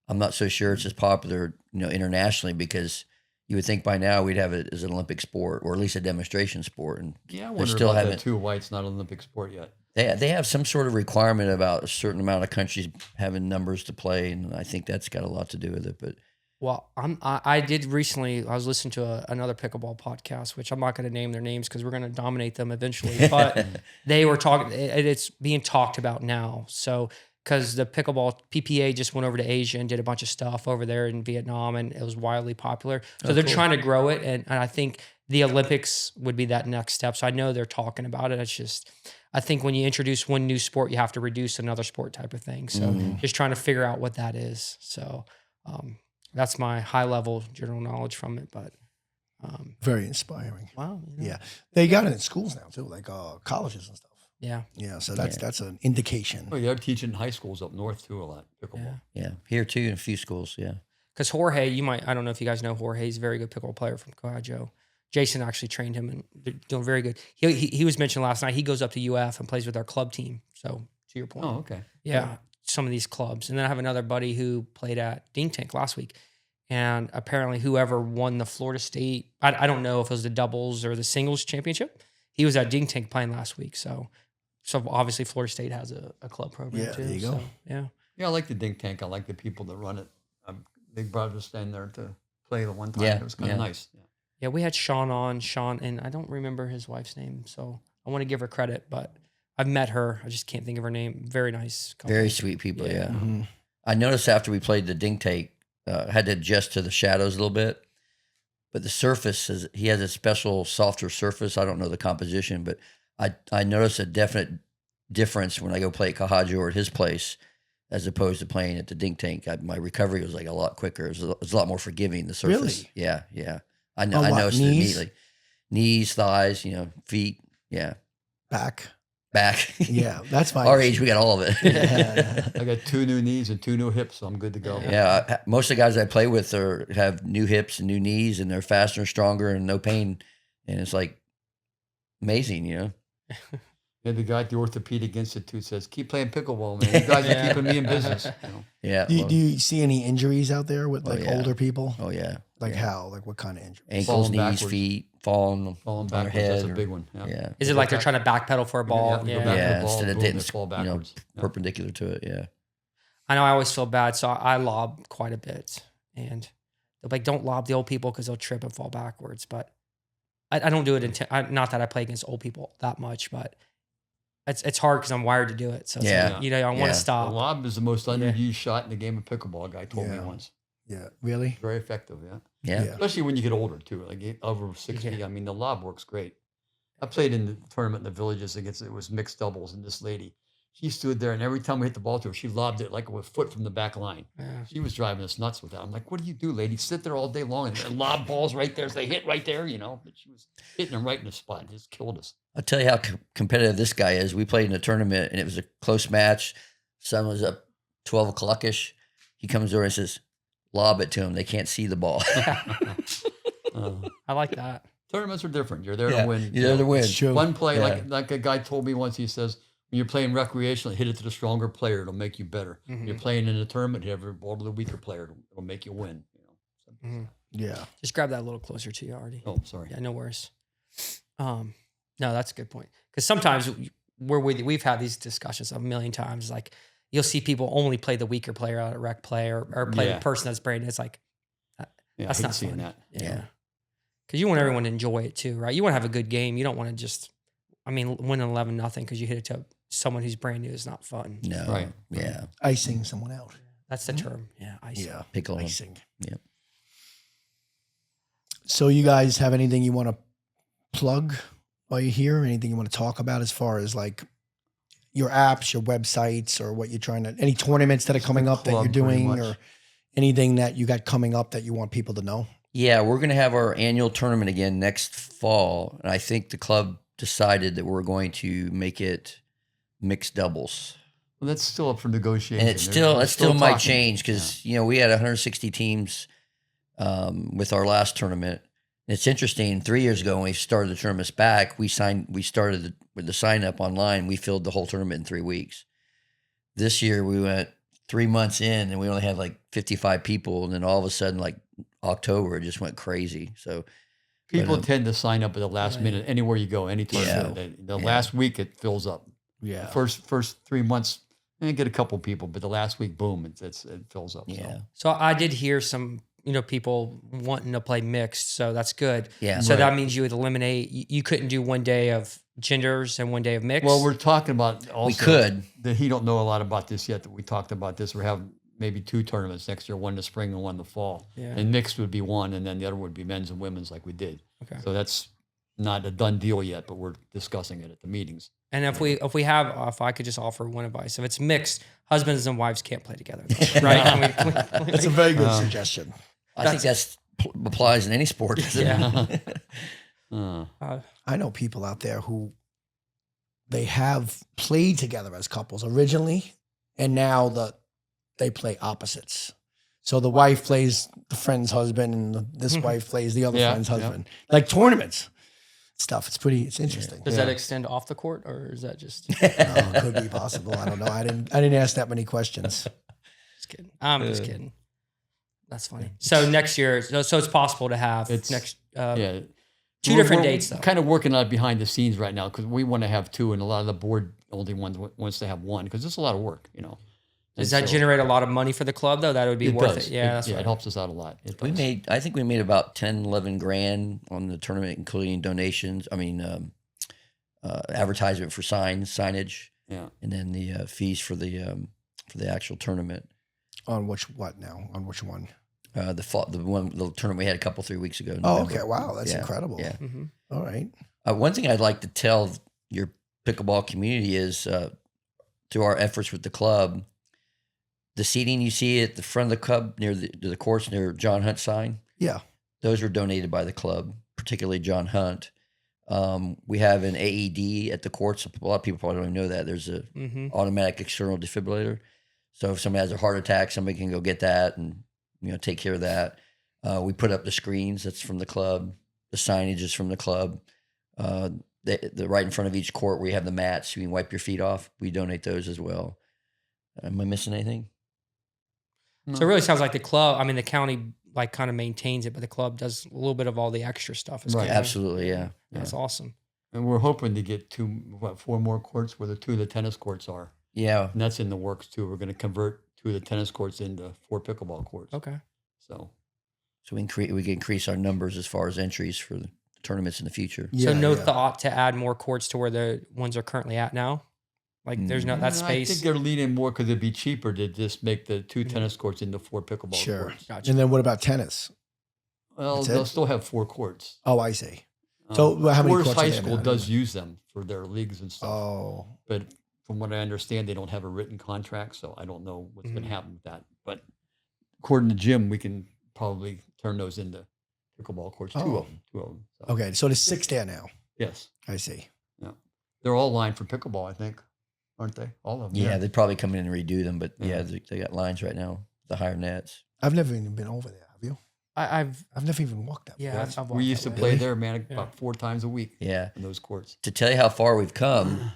I'm not so sure it's as popular, internationally, because you would think by now we'd have it as an Olympic sport or at least a demonstration sport. And Yeah, I they wonder still about that haven't. too. Why it's not an Olympic sport yet? They have some sort of requirement about a certain amount of countries having numbers to play, and I think that's got a lot to do with it. But well, I did recently. I was listening to another pickleball podcast, which I'm not going to name their names because we're going to dominate them eventually. But they were talking. It's being talked about now. So because the pickleball PPA just went over to Asia and did a bunch of stuff over there in Vietnam, and it was wildly popular. So they're trying to grow it, and I think the Olympics would be that next step. So I know they're talking about it. It's just, I think when you introduce one new sport, you have to reduce another sport type of thing. So just trying to figure out what that is. So that's my high level general knowledge from it. But Very inspiring. wow, Yeah, they got it in schools now too, like colleges and stuff. yeah. Yeah, so that's an indication. Oh, yeah, they're teaching in high schools up north too a lot. Pickleball. yeah, here too in a few schools. Yeah. Because Jorge, I don't know if you guys know Jorge, he's a very good pickleball player from Cohajjo. Jason actually trained him and they're doing very good. He was mentioned last night, he goes up to UF and plays with our club team. So to your point. Oh, okay. Yeah, some of these clubs. And then I have another buddy who played at Dink Tank last week. And apparently whoever won the Florida State, I don't know if it was the doubles or the singles championship, he was at Dink Tank playing last week. So obviously Florida State has a club program Yeah, too. there you go. So, yeah. Yeah, I like the Dink Tank. I like the people that run it. They brought us in there to play the one time. Yeah, It was kind of yeah. nice. Yeah. Yeah, we had Sean, and I don't remember his wife's name. So I want to give her credit, but I've met her. I just can't think of her name. Very nice couple. Very sweet people. Yeah. Mhm. I noticed after we played the Dink Tank, had to adjust to the shadows a little bit, but the surface he has a special softer surface. I don't know the composition, but I noticed a definite difference when I go play at Cohadjoe or at his place, as opposed to playing at the Dink Tank. My recovery was like a lot quicker. It was a lot more forgiving. The surface. Really? Yeah. Yeah. I A know. I lot. noticed it Knees? immediately. Knees, thighs, feet. Yeah. Back. Back. Yeah, that's my Our age, we got all of it. Yeah. I got 2 new knees and 2 new hips, so I'm good to go. Yeah, most of the guys I play with have new hips and new knees, and they're faster and stronger and no pain, and it's like amazing, Yeah, the guy at the Orthopedic Institute says, "Keep playing pickleball, man. You guys are keeping me in business." Yeah. Do, well, do you see any injuries out there with like yeah. older people? oh yeah. Like yeah. how? Like what kind of injury? Ankles, Falling knees, backwards. feet, falling Falling on their backwards, head. that's a or- big one. Yeah. Yeah. Is it like they're trying to backpedal for a ball? Yeah, Yeah. go back to Yeah. the ball, Instead of boom, hitting, they fall you know, backwards. Yeah. perpendicular to it. Yeah. I know I always feel bad, so I lob quite a bit. And they're like, don't lob the old people because they'll trip and fall backwards. But I don't do it. Not that I play against old people that much, but it's hard because I'm wired to do it. So it's Yeah. like, I want Yeah. to The stop. lob is the most underused shot in the game of pickleball. A guy told me Yeah. once. Yeah, really? Very effective. Yeah. Yeah. Yeah. Especially when you get older too, like over 60. Yeah. I mean, the lob works great. I played in the tournament in the Villages it was mixed doubles, and this lady, She stood there, and every time we hit the ball to her, she lobbed it like a foot from the back line. Yeah. She was driving us nuts with that. I'm like, what do you do, lady? Sit there all day long and lob balls right there. So they hit right there, But she was hitting them right in the spot. It just killed us. I'll tell you how competitive this guy is. We played in a tournament, and it was a close match. Sun was up 12 o'clock-ish. He comes over and says, lob it to him. They can't see the ball. I like that. Tournaments are different. You're there to win. You're there to win. It's true. One play, Yeah. like a guy told me once, he says, when you're playing recreational, hit it to the stronger player. It'll make you better. When you're playing in a tournament, hit every ball to the weaker player. It'll make you win. Yeah. Just grab that a little closer to you, Arty. Oh, sorry. Yeah, no worries. No, that's a good point. Because sometimes we've had these discussions a million times. Like you'll see people only play the weaker player out at rec play or play the person that's brand. It's like that's I hate not seeing fun. that. Yeah. Because you want everyone to enjoy it too, right? You want to have a good game. You don't want to just, win 11-0 because you hit it to someone who's brand new is not fun. No. Right. Yeah. Icing someone out. That's the term. Yeah. Icing. Yeah. Pickle. Icing. Yep. So you guys have anything you want to plug while you're here? Anything you want to talk about as far as like your apps, your websites, or what you're trying to, any tournaments that are coming up that you're club, pretty doing, much. or anything that you got coming up that you want people to know? Yeah, we're going to have our annual tournament again next fall. And I think the club decided that we're going to make it mixed doubles. Well, that's still up for negotiation. And it still might talking. change because, we had 160 teams with our last tournament. And it's interesting. 3 years ago when we started the tournaments back, we started with the sign up online. We filled the whole tournament in 3 weeks. This year we went 3 months in and we only had like 55 people. And then all of a sudden, like October, it just went crazy. So People tend to sign up at the last minute anywhere you go, any tournament. The last week it fills up. Yeah. First 3 months, you get a couple people, but the last week, boom, it fills up. yeah. So I did hear some, people wanting to play mixed. So that's good. Yeah. So Right. that means you would eliminate, you couldn't do one day of genders and one day of mixed. Well, we're talking about also. We could. That he don't know a lot about this yet. That we talked about this. We have maybe 2 tournaments next year, one in the spring and one in the fall. Yeah. And mixed would be one, and then the other would be men's and women's, like we did. Okay. So that's not a done deal yet, but we're discussing it at the meetings. And if I could just offer one advice, if it's mixed, husbands and wives can't play together, right? That's a very good suggestion. I think that's applies in any sport. Doesn't it? I know people out there who they have played together as couples originally, and now they play opposites. So the wife plays the friend's husband, and this wife plays the other friend's husband. Like tournaments stuff. It's interesting. Does that extend off the court, or is that just? It could be possible. I don't know. I didn't ask that many questions. Just kidding. I'm just kidding. That's funny. So next year, so it's possible to have next. Yeah. 2 different dates though. Kind of working on it behind the scenes right now because we want to have 2, and a lot of the board only wants to have 1 because it's a lot of work, Does that generate a lot of money for the club though? That would be worth it. Yeah, that's right. It helps us out a lot. I think we made about 10, 11 grand on the tournament, including donations. Advertisement for signage. Yeah. And then the fees for the actual tournament. On which one? The tournament we had a couple 3 weeks ago. Oh, November. okay. Wow, that's Yeah, incredible. Yeah. Mm-hmm. All right. One thing I'd like to tell your pickleball community is through our efforts with the club, the seating you see at the front of the club near the courts near John Hunt's sign, Yeah. those were donated by the club, particularly John Hunt. We have an AED at the courts. A lot of people probably don't even know that. There's a automatic external defibrillator. So if somebody has a heart attack, somebody can go get that and take care of that. We put up the screens. That's from the club. The signage is from the club. The right in front of each court where you have the mats, you can wipe your feet off. We donate those as well. Am I missing anything? So it really sounds like the club. The county kind of maintains it, but the club does a little bit of all the extra stuff. Right. Absolutely, yeah. That's awesome. And we're hoping to get 4 more courts where the 2 of the tennis courts are. Yeah. And that's in the works too. We're going to convert 2 of the tennis courts into 4 pickleball courts. Okay. So we can increase our numbers as far as entries for the tournaments in the future. So no thought to add more courts to where the ones are currently at now? There's no that space. I think they're leaning more because it'd be cheaper to just make the 2 tennis courts into 4 pickleball courts. Gotcha. And then what about tennis? Well, That's they'll it? still have 4 courts. Oh, I see. So how many Forest courts are High they School now? does use them for their leagues and stuff. Oh, But from what I understand, they don't have a written contract, so I don't know what's going to happen with that. But according to Jim, we can probably turn those into pickleball courts. Two of them. So. Okay, so there's 6 there now. Yes. I see. Yeah. They're all lined for pickleball, I think, aren't they? All of them. Yeah, they'd probably come in and redo them, but yeah, they got lines right now, the higher nets. I've never even been over there. Have you? I've never even walked that. yeah. I've We walked used to that way. play there, man, about 4 times a week. Yeah. In those courts. To tell you how far we've come,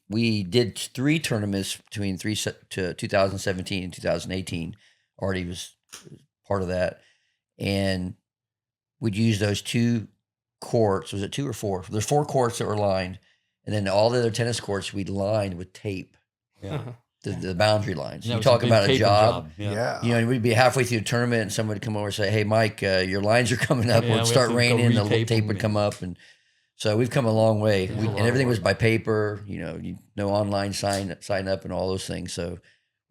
we did 3 tournaments between 2017 and 2018. Arty was part of that. And we'd use those 2 courts. Was it 2 or 4? There's 4 courts that were lined. And then all the other tennis courts we'd lined with tape, Yeah. the boundary lines. And that You was talk big about a taping job. Yeah. You know, we'd be halfway through the tournament and someone would come over and say, hey, Mike, your lines are coming up. Yeah, It'd we start have to go raining. The retape tape them, would come up. And so we've come a long way. There's a lot And of everything was work. by paper, you know, no online sign up and all those things. So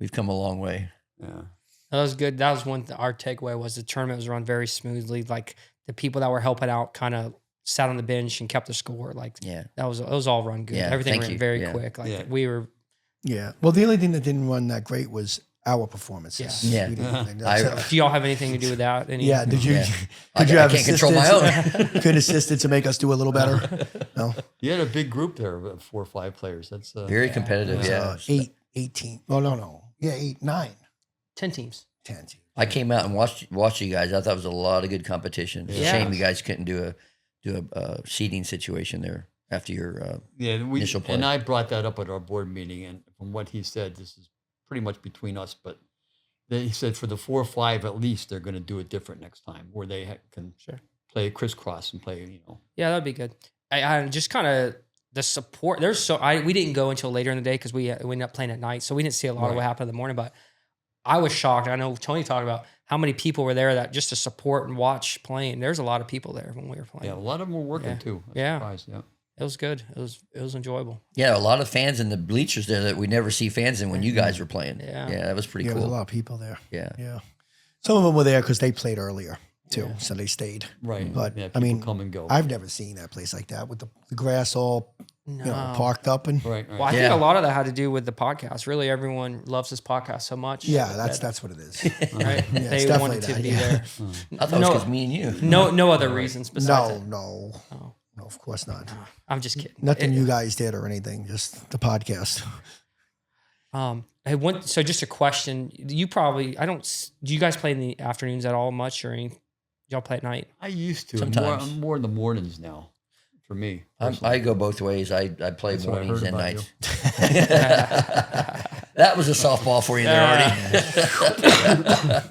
we've come a long way. Yeah. That was good. That was our takeaway was the tournament was run very smoothly. Like the people that were helping out kind of sat on the bench and kept the score. Like Yeah. it was all run good. Yeah, Everything thank ran you. very Yeah. quick. Like Yeah. we were Yeah. Well, the only thing that didn't run that great was our performances. Yeah. We didn't- I- so- do y'all have anything to do with that? Any, yeah. Did you? Yeah. Did you I have can't control my assistants? Good assistants to make us do a little better. No. You had a big group there of 4 or 5 players. That's Very competitive. Yeah. Yeah. 18. Oh no. Yeah, 8, 9, 10 teams. 10. I came out and watched you guys. I thought it was a lot of good competition. It's a Yeah. shame you guys couldn't do a seating situation there after your initial play. And I brought that up at our board meeting, and from what he said, this is pretty much between us, but he said for the 4 or 5 at least, they're going to do it different next time, where they can play crisscross and play, you know. Yeah, that'd be good. I just kind of the support. We didn't go until later in the day because we ended up playing at night, so we didn't see a lot of what happened in the morning. But I was shocked. I know Tony talked about how many people were there that just to support and watch playing. There's a lot of people there when we were playing. Yeah, a lot of them were working too. I was Yeah. surprised, yeah. It was good. It was enjoyable. Yeah, a lot of fans in the bleachers there that we never see fans in when you guys were playing. Yeah. that was pretty Yeah, there was a cool. lot of people there. Yeah. Yeah. Some of them were there because they played earlier too, so they stayed. Right. But yeah, I people mean, come and go. I've never seen that place like that with the grass all parked up and right. Well, I think a lot of that had to do with the podcast. Really, everyone loves this podcast so much. yeah, that's what it is. right. Yeah, it's They definitely wanted to that, be yeah. there. I thought it was because me and you. No other reasons besides that. No, of course not. I'm just kidding. Nothing you guys did or anything, just the podcast. So just a question. You probably do you guys play in the afternoons at all much or any? Y'all play at night? I used to. Sometimes. I'm more in the mornings now, for me. I go both ways. I play That's what I mornings heard and about nights. That was a softball for you there,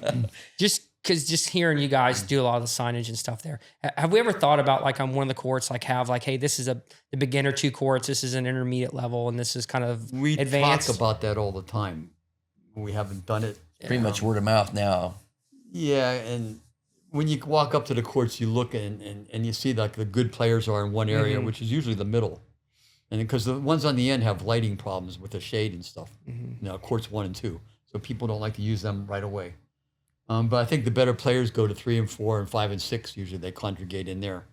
Arty. Just hearing you guys do a lot of the signage and stuff there. Have we ever thought about like on one of the courts, like have like, hey, this is the beginner 2 courts, this is an intermediate level, and this is kind of We advanced. talk about that all the time. We haven't done it. Pretty much word of mouth now. Yeah, and when you walk up to the courts, you look and you see like the good players are in one area, which is usually the middle. And because the ones on the end have lighting problems with the shade and stuff. Now, courts 1 and 2. So people don't like to use them right away. But I think the better players go to 3 and 4 and 5 and 6. Usually they congregate in there.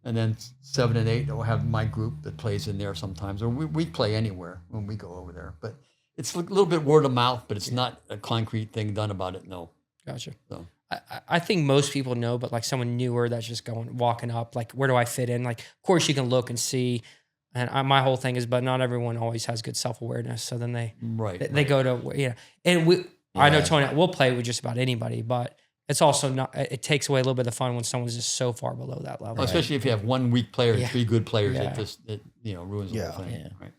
And then 7 and 8, I'll have my group that plays in there sometimes. Or we play anywhere when we go over there. But it's a little bit word of mouth, but it's not a concrete thing done about it, no. Gotcha. So. I think most people know, but like someone newer that's just walking up, like, where do I fit in? Like, of course you can look and see. And my whole thing is, but not everyone always has good self-awareness. So then they go to, and I know Tony, we'll play with just about anybody, but it's also not, it takes away a little bit of the fun when someone's just so far below that level. Especially if you have 1 weak player and Yeah. 3 good players, Yeah. it ruins the whole thing. Yeah. Right.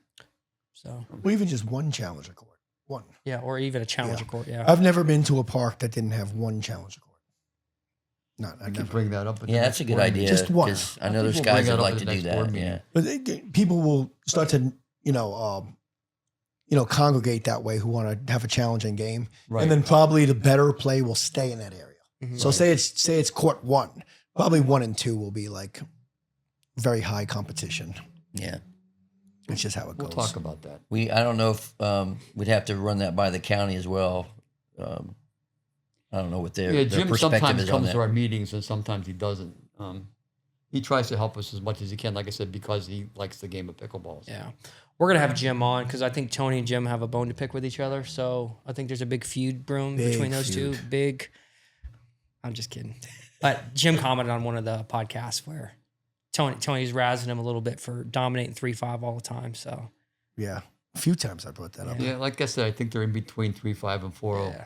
So, Or even just one challenger court. One. yeah, or even a challenger court. Yeah. I've never been to a park that didn't have one challenger court. I I can never. bring that up. At the Yeah, next that's a good board idea. Just one. 'Cause I know there's People bring guys that that up like at to the do next board that. meeting. Yeah. But people will start to, congregate that way who want to have a challenging game, Right. and then probably the better play will stay in that area. So say it's court 1, probably 1 and 2 will be like very high competition. Yeah. It's just how it We'll goes. talk about that. I don't know if we'd have to run that by the county as well. I don't know what their Yeah, Jim perspective sometimes is on comes that. to our meetings and sometimes he doesn't. he tries to help us as much as he can, like I said, because he likes the game of pickleball. So. Yeah. We're going to have Jim on because I think Tony and Jim have a bone to pick with each other. So I think there's a big feud brewing between those two. Big. I'm just kidding. But Jim commented on one of the podcasts where Tony's razzing him a little bit for dominating 3-5 all the time. So Yeah. A few times I brought that up. Yeah, like I said, I think they're in between 3-5 and 4-0. yeah.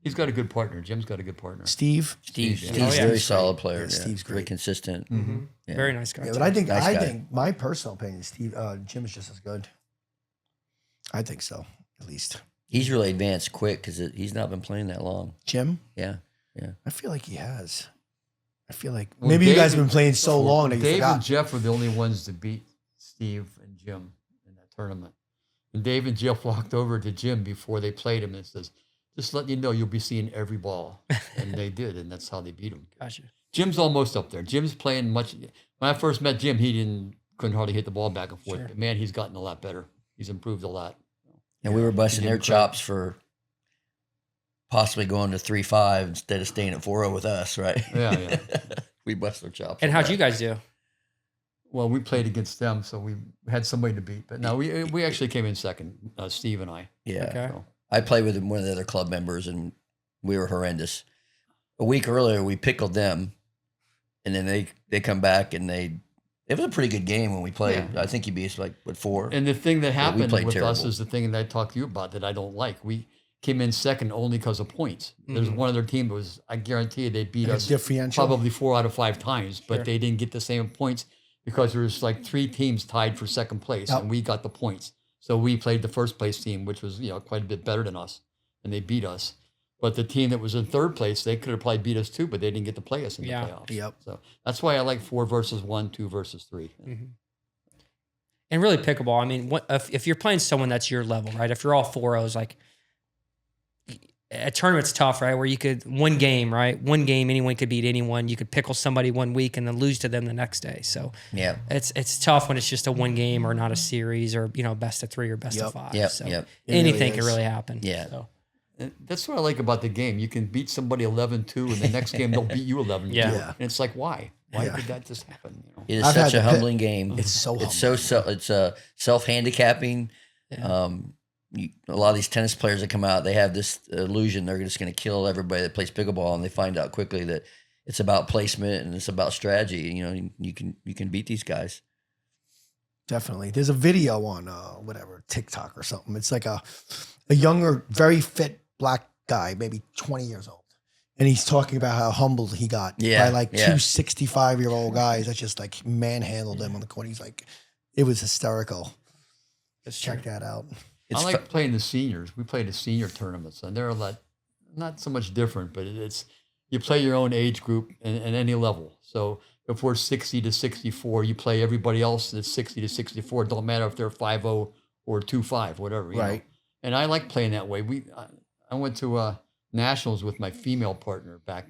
He's got a good partner. Jim's got a good partner. Steve's Steve's Oh, yeah. a very solid player. Yeah, yeah. Steve's Very great. consistent. Yeah. Very nice guy. Yeah, too. but I Nice guy. think my personal opinion, Jim's just as good. I think so, at least. He's really advanced quick because he's not been playing that long. Jim, Yeah. I feel like he has. I feel like Well, maybe you guys Dave have been playing so long that you Dave forgot. and Jeff were the only ones to beat Steve and Jim in that tournament. And Dave and Jeff walked over to Jim before they played him and says, just letting you know you'll be seeing every ball. And they did, and that's how they beat him. Gotcha. Jim's almost up there. Jim's playing much. When I first met Jim, couldn't hardly hit the ball back and forth. Sure. But man, he's gotten a lot better. He's improved a lot. And we were busting Give their him credit. chops for possibly going to 3-5 instead of staying at 4-0 with us, right? Yeah. We bust their chops. And on how'd that. you guys do? Well, we played against them, so we had somebody to beat. But no, we actually came in second, Steve and I. Yeah. Okay. So, I played with one of the other club members, and we were horrendous. A week earlier, we pickled them, and then they come back, and it was a pretty good game when we played. Yeah. I think he beat us like, what, 4? and the thing that happened played with us terrible. is the thing that I talked to you about that I don't like. We came in second only because of points. There's one other team that was, I guarantee you, they beat Like a us differential? probably 4 out of 5 times, but Sure. they didn't get the same points because there was like 3 teams tied for second place, Yep. and we got the points. So we played the first place team, which was quite a bit better than us, and they beat us. But the team that was in third place, they could have probably beat us too, but they didn't get to play us in Yeah. the playoffs. Yep. So that's why I like 4 versus 1, 2 versus 3. And really pickleball, I mean, if you're playing someone that's your level, right? If you're all 4-0s, like a tournament's tough, right? Where you could, one game, right? One game, anyone could beat anyone. You could pickle somebody one week and then lose to them the next day. So Yeah. it's tough when it's just a one game or not a series or, best of 3 or best of 5. Yep, So yep. It really anything can is. really happen. Yeah. So, And that's what I like about the game. You can beat somebody 11-2, and the next game they'll beat you 11-2. Yeah. Yeah. And it's like, why? Why Yeah. did that just happen? It is I've such had a to humbling game. It's so It's humbling. it's self-handicapping. Yeah. A lot of these tennis players that come out, they have this illusion they're just going to kill everybody that plays pickleball, and they find out quickly that it's about placement and it's about strategy. You can beat these guys. Definitely. There's a video on whatever, TikTok or something. It's like a younger, very fit black guy, maybe 20 years old. And he's talking about how humbled he got Yeah, by like yeah. 2 65-year-old guys that just like manhandled him on the court. He's like, it was hysterical. Just check that out. It's I like playing the seniors. We play the senior tournaments, and they're a lot, not so much different, but it's you play your own age group and any level. So if we're 60 to 64, you play everybody else that's 60 to 64. It don't matter if they're 5-0 or 2-5, whatever. you know. Right. And I like playing that way. I went to nationals with my female partner back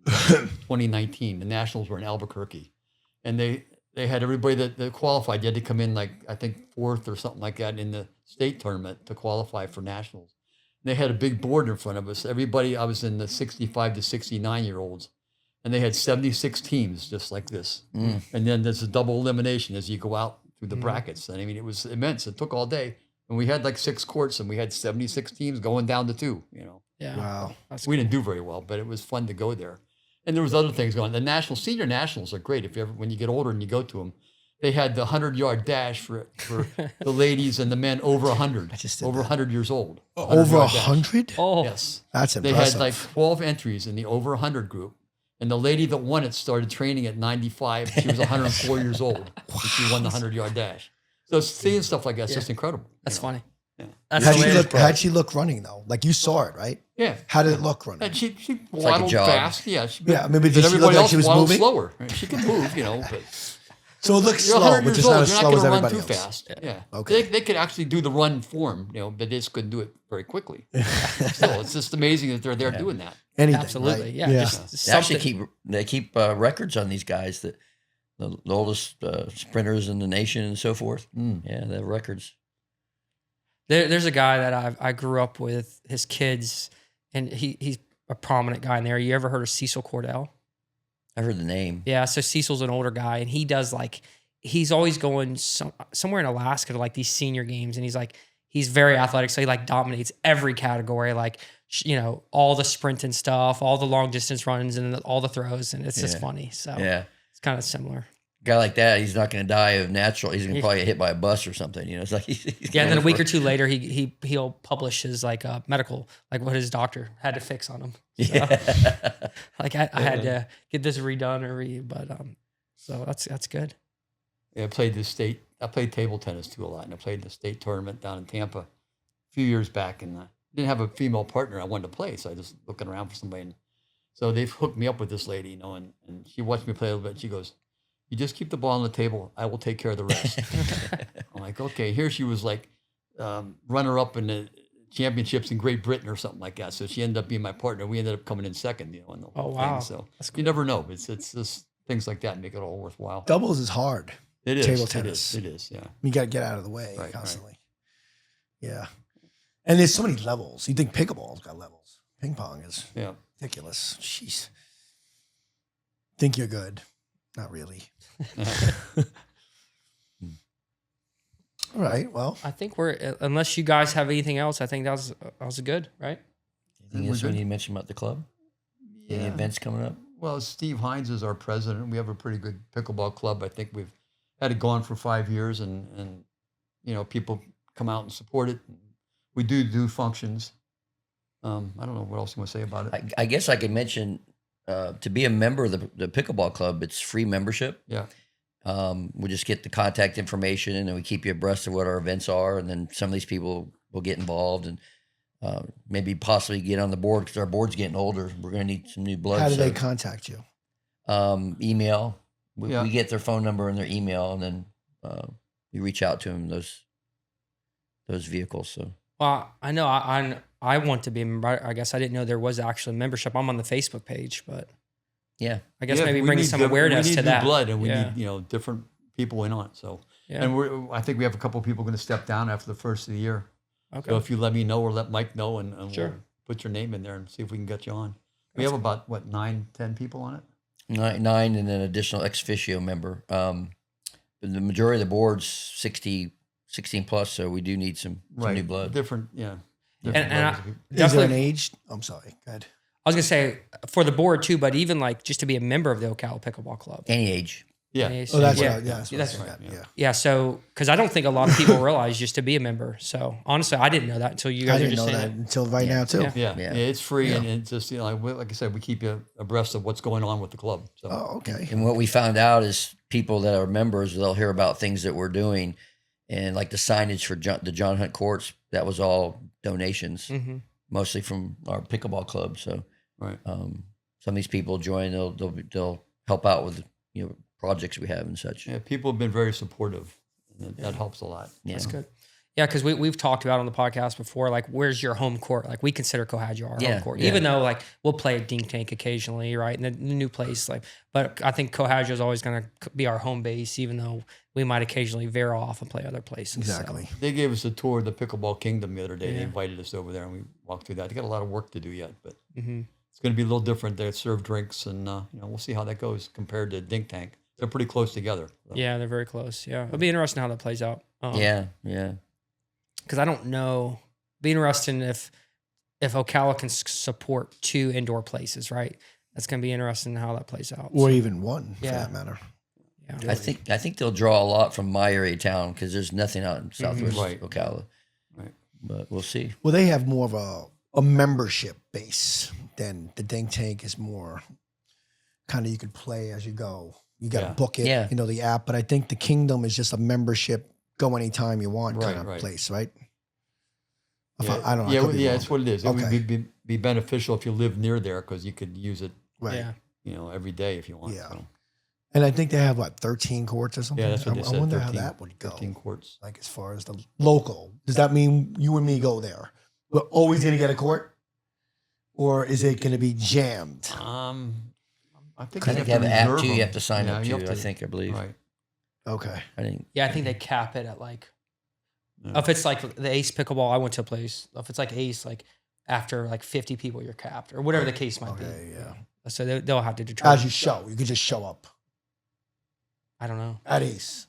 in 2019. The nationals were in Albuquerque, and they had everybody that qualified. You had to come in like I think 4th or something like that in the state tournament to qualify for nationals. They had a big board in front of us. Everybody, I was in the 65 to 69-year-olds, and they had 76 teams just like this. And then there's a double elimination as you go out through the brackets. And I mean, it was immense. It took all day. And we had like 6 courts, and we had 76 teams going down to 2, yeah. Wow. That's We didn't do very well, but it was fun to go there. And there was other things going on. The senior nationals are great. When you get older and you go to them, they had the 100-yard dash for the ladies and the men over 100, just did over 100 years old. Over 100-yard dash. 100? Oh, Yes. That's They impressive. had like 12 entries in the over 100 group. And the lady that won it started training at 95. She was 104 years old. And she won the 100-yard dash. So seeing stuff like that's just incredible. that's funny. Yeah. That's How'd she look running though? Like you saw it, right? Yeah. How did it look running? And she like a waddled jog. fast. Yeah. Yeah, I mean, but did but she everybody look like else she was waddled moving? slower. She could move, but So it looks you're slow, 100 but years just old. not as You're slow not as going to run everybody too else. fast. Yeah. Okay. They could actually do the run form, but they just couldn't do it very quickly. Still, it's just amazing that they're there doing that. Anything, Absolutely. right? Yeah. Just They actually something. keep records on these guys, that the oldest sprinters in the nation and so forth. Yeah, they have records. There's a guy that I grew up with, his kids, and he's a prominent guy in there. You ever heard of Cecil Cordell? I heard the name. Yeah, so Cecil's an older guy, and he does like he's always going somewhere in Alaska to like these senior games, and he's very athletic, so he like dominates every category, like all the sprinting stuff, all the long distance runs, and all the throws, and it's just funny. So Yeah, it's kind of similar. Guy like that, he's not going to die of natural. He's going to probably get hit by a bus or something. It's like he's and then a week or two later, he'll publish his like medical, like what his doctor had to fix on him. So, like I had to get this redone but so that's good. Yeah, I played table tennis too a lot, and I played the state tournament down in Tampa a few years back, and I didn't have a female partner I wanted to play, so I just looking around for somebody. And so they hooked me up with this lady, and she watched me play a little bit. And she goes, "You just keep the ball on the table. I will take care of the rest." I'm like, okay. Here she was like runner up in the championships in Great Britain or something like that. So she ended up being my partner. We ended up coming in second, in the whole wow. thing. So That's cool. you never know. It's just things like that make it all worthwhile. Doubles is hard. It is table tennis. It is. Yeah. You got to get out of the way Right, constantly. Yeah. And there's so many levels. You think pickleball's got levels. Ping pong is ridiculous. Jeez. Think you're good. Not really. All right. Well, I think unless you guys have anything else, I think that was good, right? Anything else we need to mention about the club? Any events coming up? Well, Steve Hines is our president. We have a pretty good pickleball club. I think we've had it going for 5 years, and people come out and support it. We do functions. I don't know what else you want to say about it. I guess I could mention to be a member of the pickleball club, it's free membership. Yeah. We just get the contact information, and then we keep you abreast of what our events are, and then some of these people will get involved and maybe possibly get on the board because our board's getting older. We're going to need some new blood. how do they contact you? Email. We get their phone number and their email, and then we reach out to them those vehicles. So. Well, I know I want to be a member. I guess I didn't know there was actually membership. I'm on the Facebook page, but yeah, I guess maybe bring some awareness to that. Blood, and we need different people in on it. So, and I think we have a couple of people going to step down after the first of the year. Okay. So if you let me know or let Mike know, and Sure. we'll put your name in there and see if we can get you on. We have about 9-10 people on it. Nine, and then additional ex officio member. The majority of the board's 16 plus, so we do need some new blood. Different. And Is there an age? I'm sorry. Go ahead. I was gonna say for the board too, but even like just to be a member of the Ocala Pickleball Club. Any age. Yeah. Oh, that's yeah. right. Yeah, that's That's right. right. Yeah. Yeah. So, because I don't think a lot of people realize just to be a member. So honestly, I didn't know that until you guys I were didn't just know saying that it. until right now too. Yeah. Yeah, it's free, and it's just like I said, we keep you abreast of what's going on with the club. So. Oh, okay. And what we found out is people that are members, they'll hear about things that we're doing, and like the signage for the John Hunt courts, that was all donations, mostly from our pickleball club. So, right. Some of these people join, they'll help out with projects we have and such. Yeah, people have been very supportive, and that helps a lot. Yeah. That's good. Yeah, because we've talked about on the podcast before, like, where's your home court? Like, we consider Coehadjoe our home court, even though like we'll play at Dink Tank occasionally, right? And the new place, but I think Coehadjoe is always going to be our home base, even though we might occasionally veer off and play other places. Exactly. So. They gave us a tour of the Pickleball Kingdom the other day. They invited us over there, and we walked through that. They got a lot of work to do yet, but it's going to be a little different. They serve drinks, and we'll see how that goes compared to Dink Tank. They're pretty close together. So. Yeah, they're very close. Yeah, it'll be interesting how that plays out. Yeah. Because I don't know. Be interesting if Ocala can support 2 indoor places, right? That's going to be interesting how that plays out. Or even one, for Yeah. that matter. Yeah. I think they'll draw a lot from my area of town because there's nothing out in Southwest Ocala. Right. But we'll see. Well, they have more of a membership base than the Dink Tank is more kind of you could play as you go. You got to book it, the app. But I think the Kingdom is just a membership, go anytime you want kind of place, right? I don't know. Yeah, I could be wrong. that's what it is. Okay. It would be beneficial if you live near there because you could use it, Right. Yeah. every day if you want. Yeah. So. And I think they have 13 courts or something. Yeah, that's what they I said. wonder 13, how that would go. 13 courts. Like as far as the local, does that mean you and me go there? We're always going to get a court, or is it going to be jammed? I think They have an app reserve too. You them. have to sign up you too. have to- I believe. Right. Okay. I think they cap it at if it's like the Ace pickleball, I went to a place. If it's like Ace, like after 50 people, you're capped or whatever the case might be. Okay. Yeah. So they'll have to determine. As you show, you could just show up I don't know. at Ace.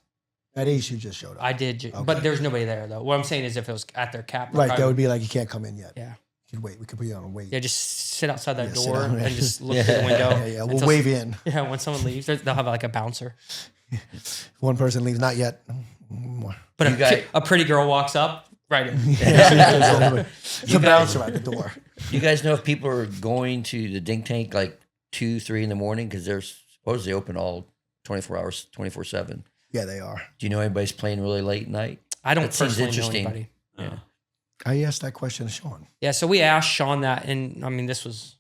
At Ace, you just showed up. I did, but there's nobody there though. What I'm saying is, if it was at their cap, Right, that would be like you can't come in yet. yeah, You could wait. We could put you on a wait. yeah, just sit outside that sit door down there. and just look through the window. Yeah, we'll until- wave you in. Yeah, when someone leaves, they'll have like a bouncer. One person leaves, not yet. But You guys- a pretty girl walks up, right in. It's a bouncer at the door. You guys know if people are going to the Dink Tank like 2, 3 in the morning because they're supposedly open all 24 hours, 24/7. Yeah, they are. Do you know anybody's playing really late at night? I don't That seems personally know interesting. anybody. Yeah. I asked that question to Sean. Yeah, so we asked Sean that, and I mean, this was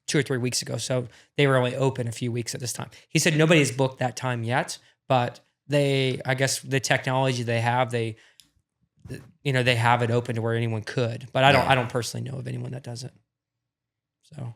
2 or 3 weeks ago, so they were only open a few weeks at this time. He said nobody's booked that time yet, but I guess the technology they have, they have it open to where anyone could. But I don't personally know of anyone that does it. So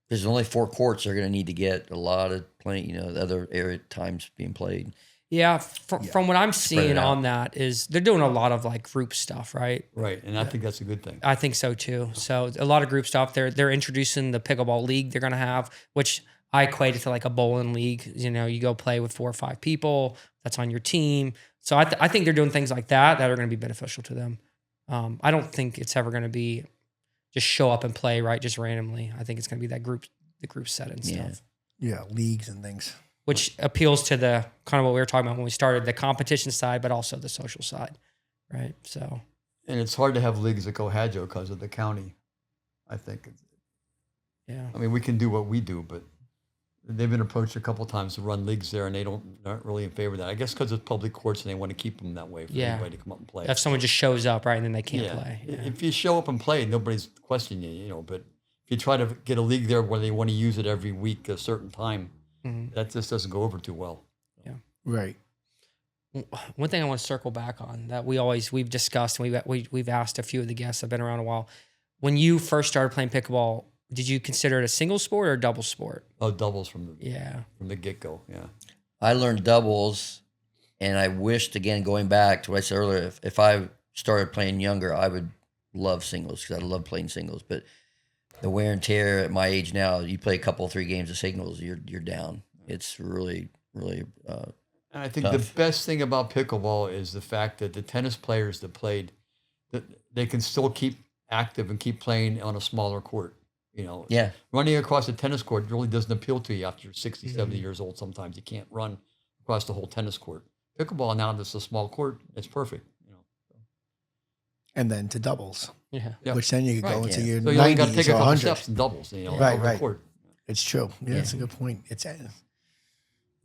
There's only 4 courts. They're going to need to get a lot of playing, the other area times being played. yeah, from what I'm seeing out. on that is they're doing a lot of like group stuff, right? Right, and I think that's a good thing. I think so too. So a lot of group stuff. They're introducing the pickleball league they're gonna have, which I equate it to like a bowling league. You go play with 4 or 5 people. That's on your team. So I think they're doing things like that are going to be beneficial to them. I don't think it's ever going to be just show up and play right just randomly. I think it's going to be the group set and stuff, Yeah, leagues and things. which appeals to the kind of what we were talking about when we started, the competition side, but also the social side, right? So. And it's hard to have leagues at Coehadjoe because of the county, I think. Yeah. I mean, we can do what we do, but they've been approached a couple of times to run leagues there, and they aren't really in favor of that. I guess because it's public courts and they want to keep them that way for anybody to come up and play. If someone just shows up, right, and then they can't play. Yeah. If you show up and play, nobody's questioning you, but if you try to get a league there where they want to use it every week at a certain time, that just doesn't go over too well. Yeah. Right. One thing I want to circle back on that we've discussed, and we've asked a few of the guests that have been around a while. When you first started playing pickleball, did you consider it a single sport or a double sport? Oh, doubles from Yeah. the get-go, yeah. I learned doubles, and I wished, again, going back to what I said earlier, if I started playing younger, I would love singles because I love playing singles. But the wear and tear at my age now, you play a couple, 3 games of singles, you're down. It's really, really And I think tough. the best thing about pickleball is the fact that the tennis players that played, that they can still keep active and keep playing on a smaller court. Yeah. Running across a tennis court really doesn't appeal to you after you're 60, 70 years old. Sometimes you can't run across the whole tennis court. Pickleball, now that's a small court, it's perfect. And then to doubles, Yeah. Yeah. which then you could go Right, into yeah. your So you only got to 90s take a or couple 100. steps in doubles, Right, over the right. court. It's true. Yeah, that's a good point. It's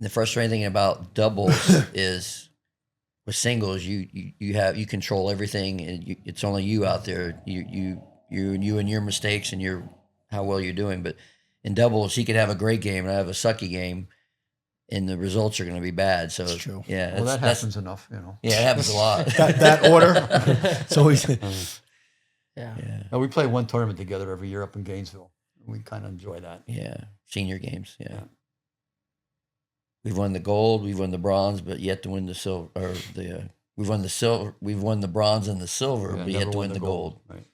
The frustrating thing about doubles is with singles, you control everything, and it's only you out there. You and your mistakes and how well you're doing. But in doubles, he could have a great game and I have a sucky game, and the results are going to be bad. So That's true. Yeah, Well, that that's happens enough, Yeah, it happens a lot. that order. It's always Yeah. Yeah, We play one tournament together every year up in Gainesville. We kind of enjoy that. yeah. Senior games. Yeah. We've won the gold, we've won the bronze, but yet to win the silver. Or we've won the silver, we've won the bronze and the silver, Yeah, but yet never to won win the gold. Right.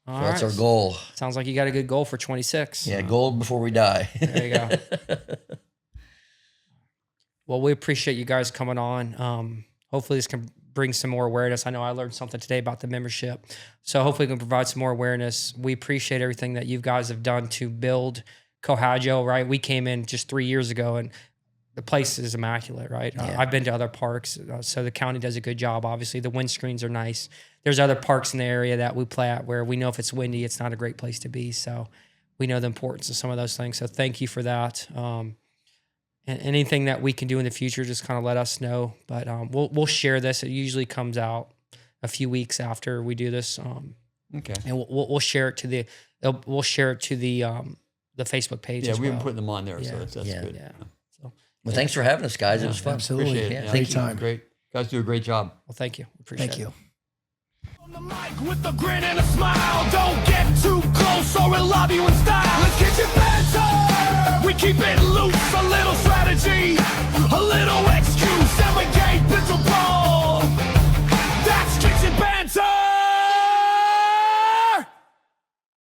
All So that's right. our goal. Sounds like you got a good goal for 26. Yeah, gold before we die. There you go. Well, we appreciate you guys coming on. Hopefully this can bring some more awareness. I know I learned something today about the membership. So hopefully we can provide some more awareness. We appreciate everything that you guys have done to build Cohajjo, right? We came in just 3 years ago and the place is immaculate, right? Yeah. I've been to other parks, so the county does a good job. Obviously, the windscreens are nice. There's other parks in the area that we play at where we know if it's windy, it's not a great place to be. So we know the importance of some of those things. So thank you for that. And anything that we can do in the future, just kind of let us know. But we'll share this. It usually comes out a few weeks after we do this, Okay. and we'll share it to the Facebook page. Yeah, as we've well. been putting them on there, Yeah. so that's Yeah. good. Yeah. So Well, thanks for having us, guys. It was fun. absolutely. Appreciate it. Yeah. Yeah. Great you. time. Great. You guys do a great job. well, thank you. Appreciate Thank it. you. On the mic with a grin and a smile. Don't get too close or it'll lob you in style. Let's get your banter. We keep it loose, a little strategy, a little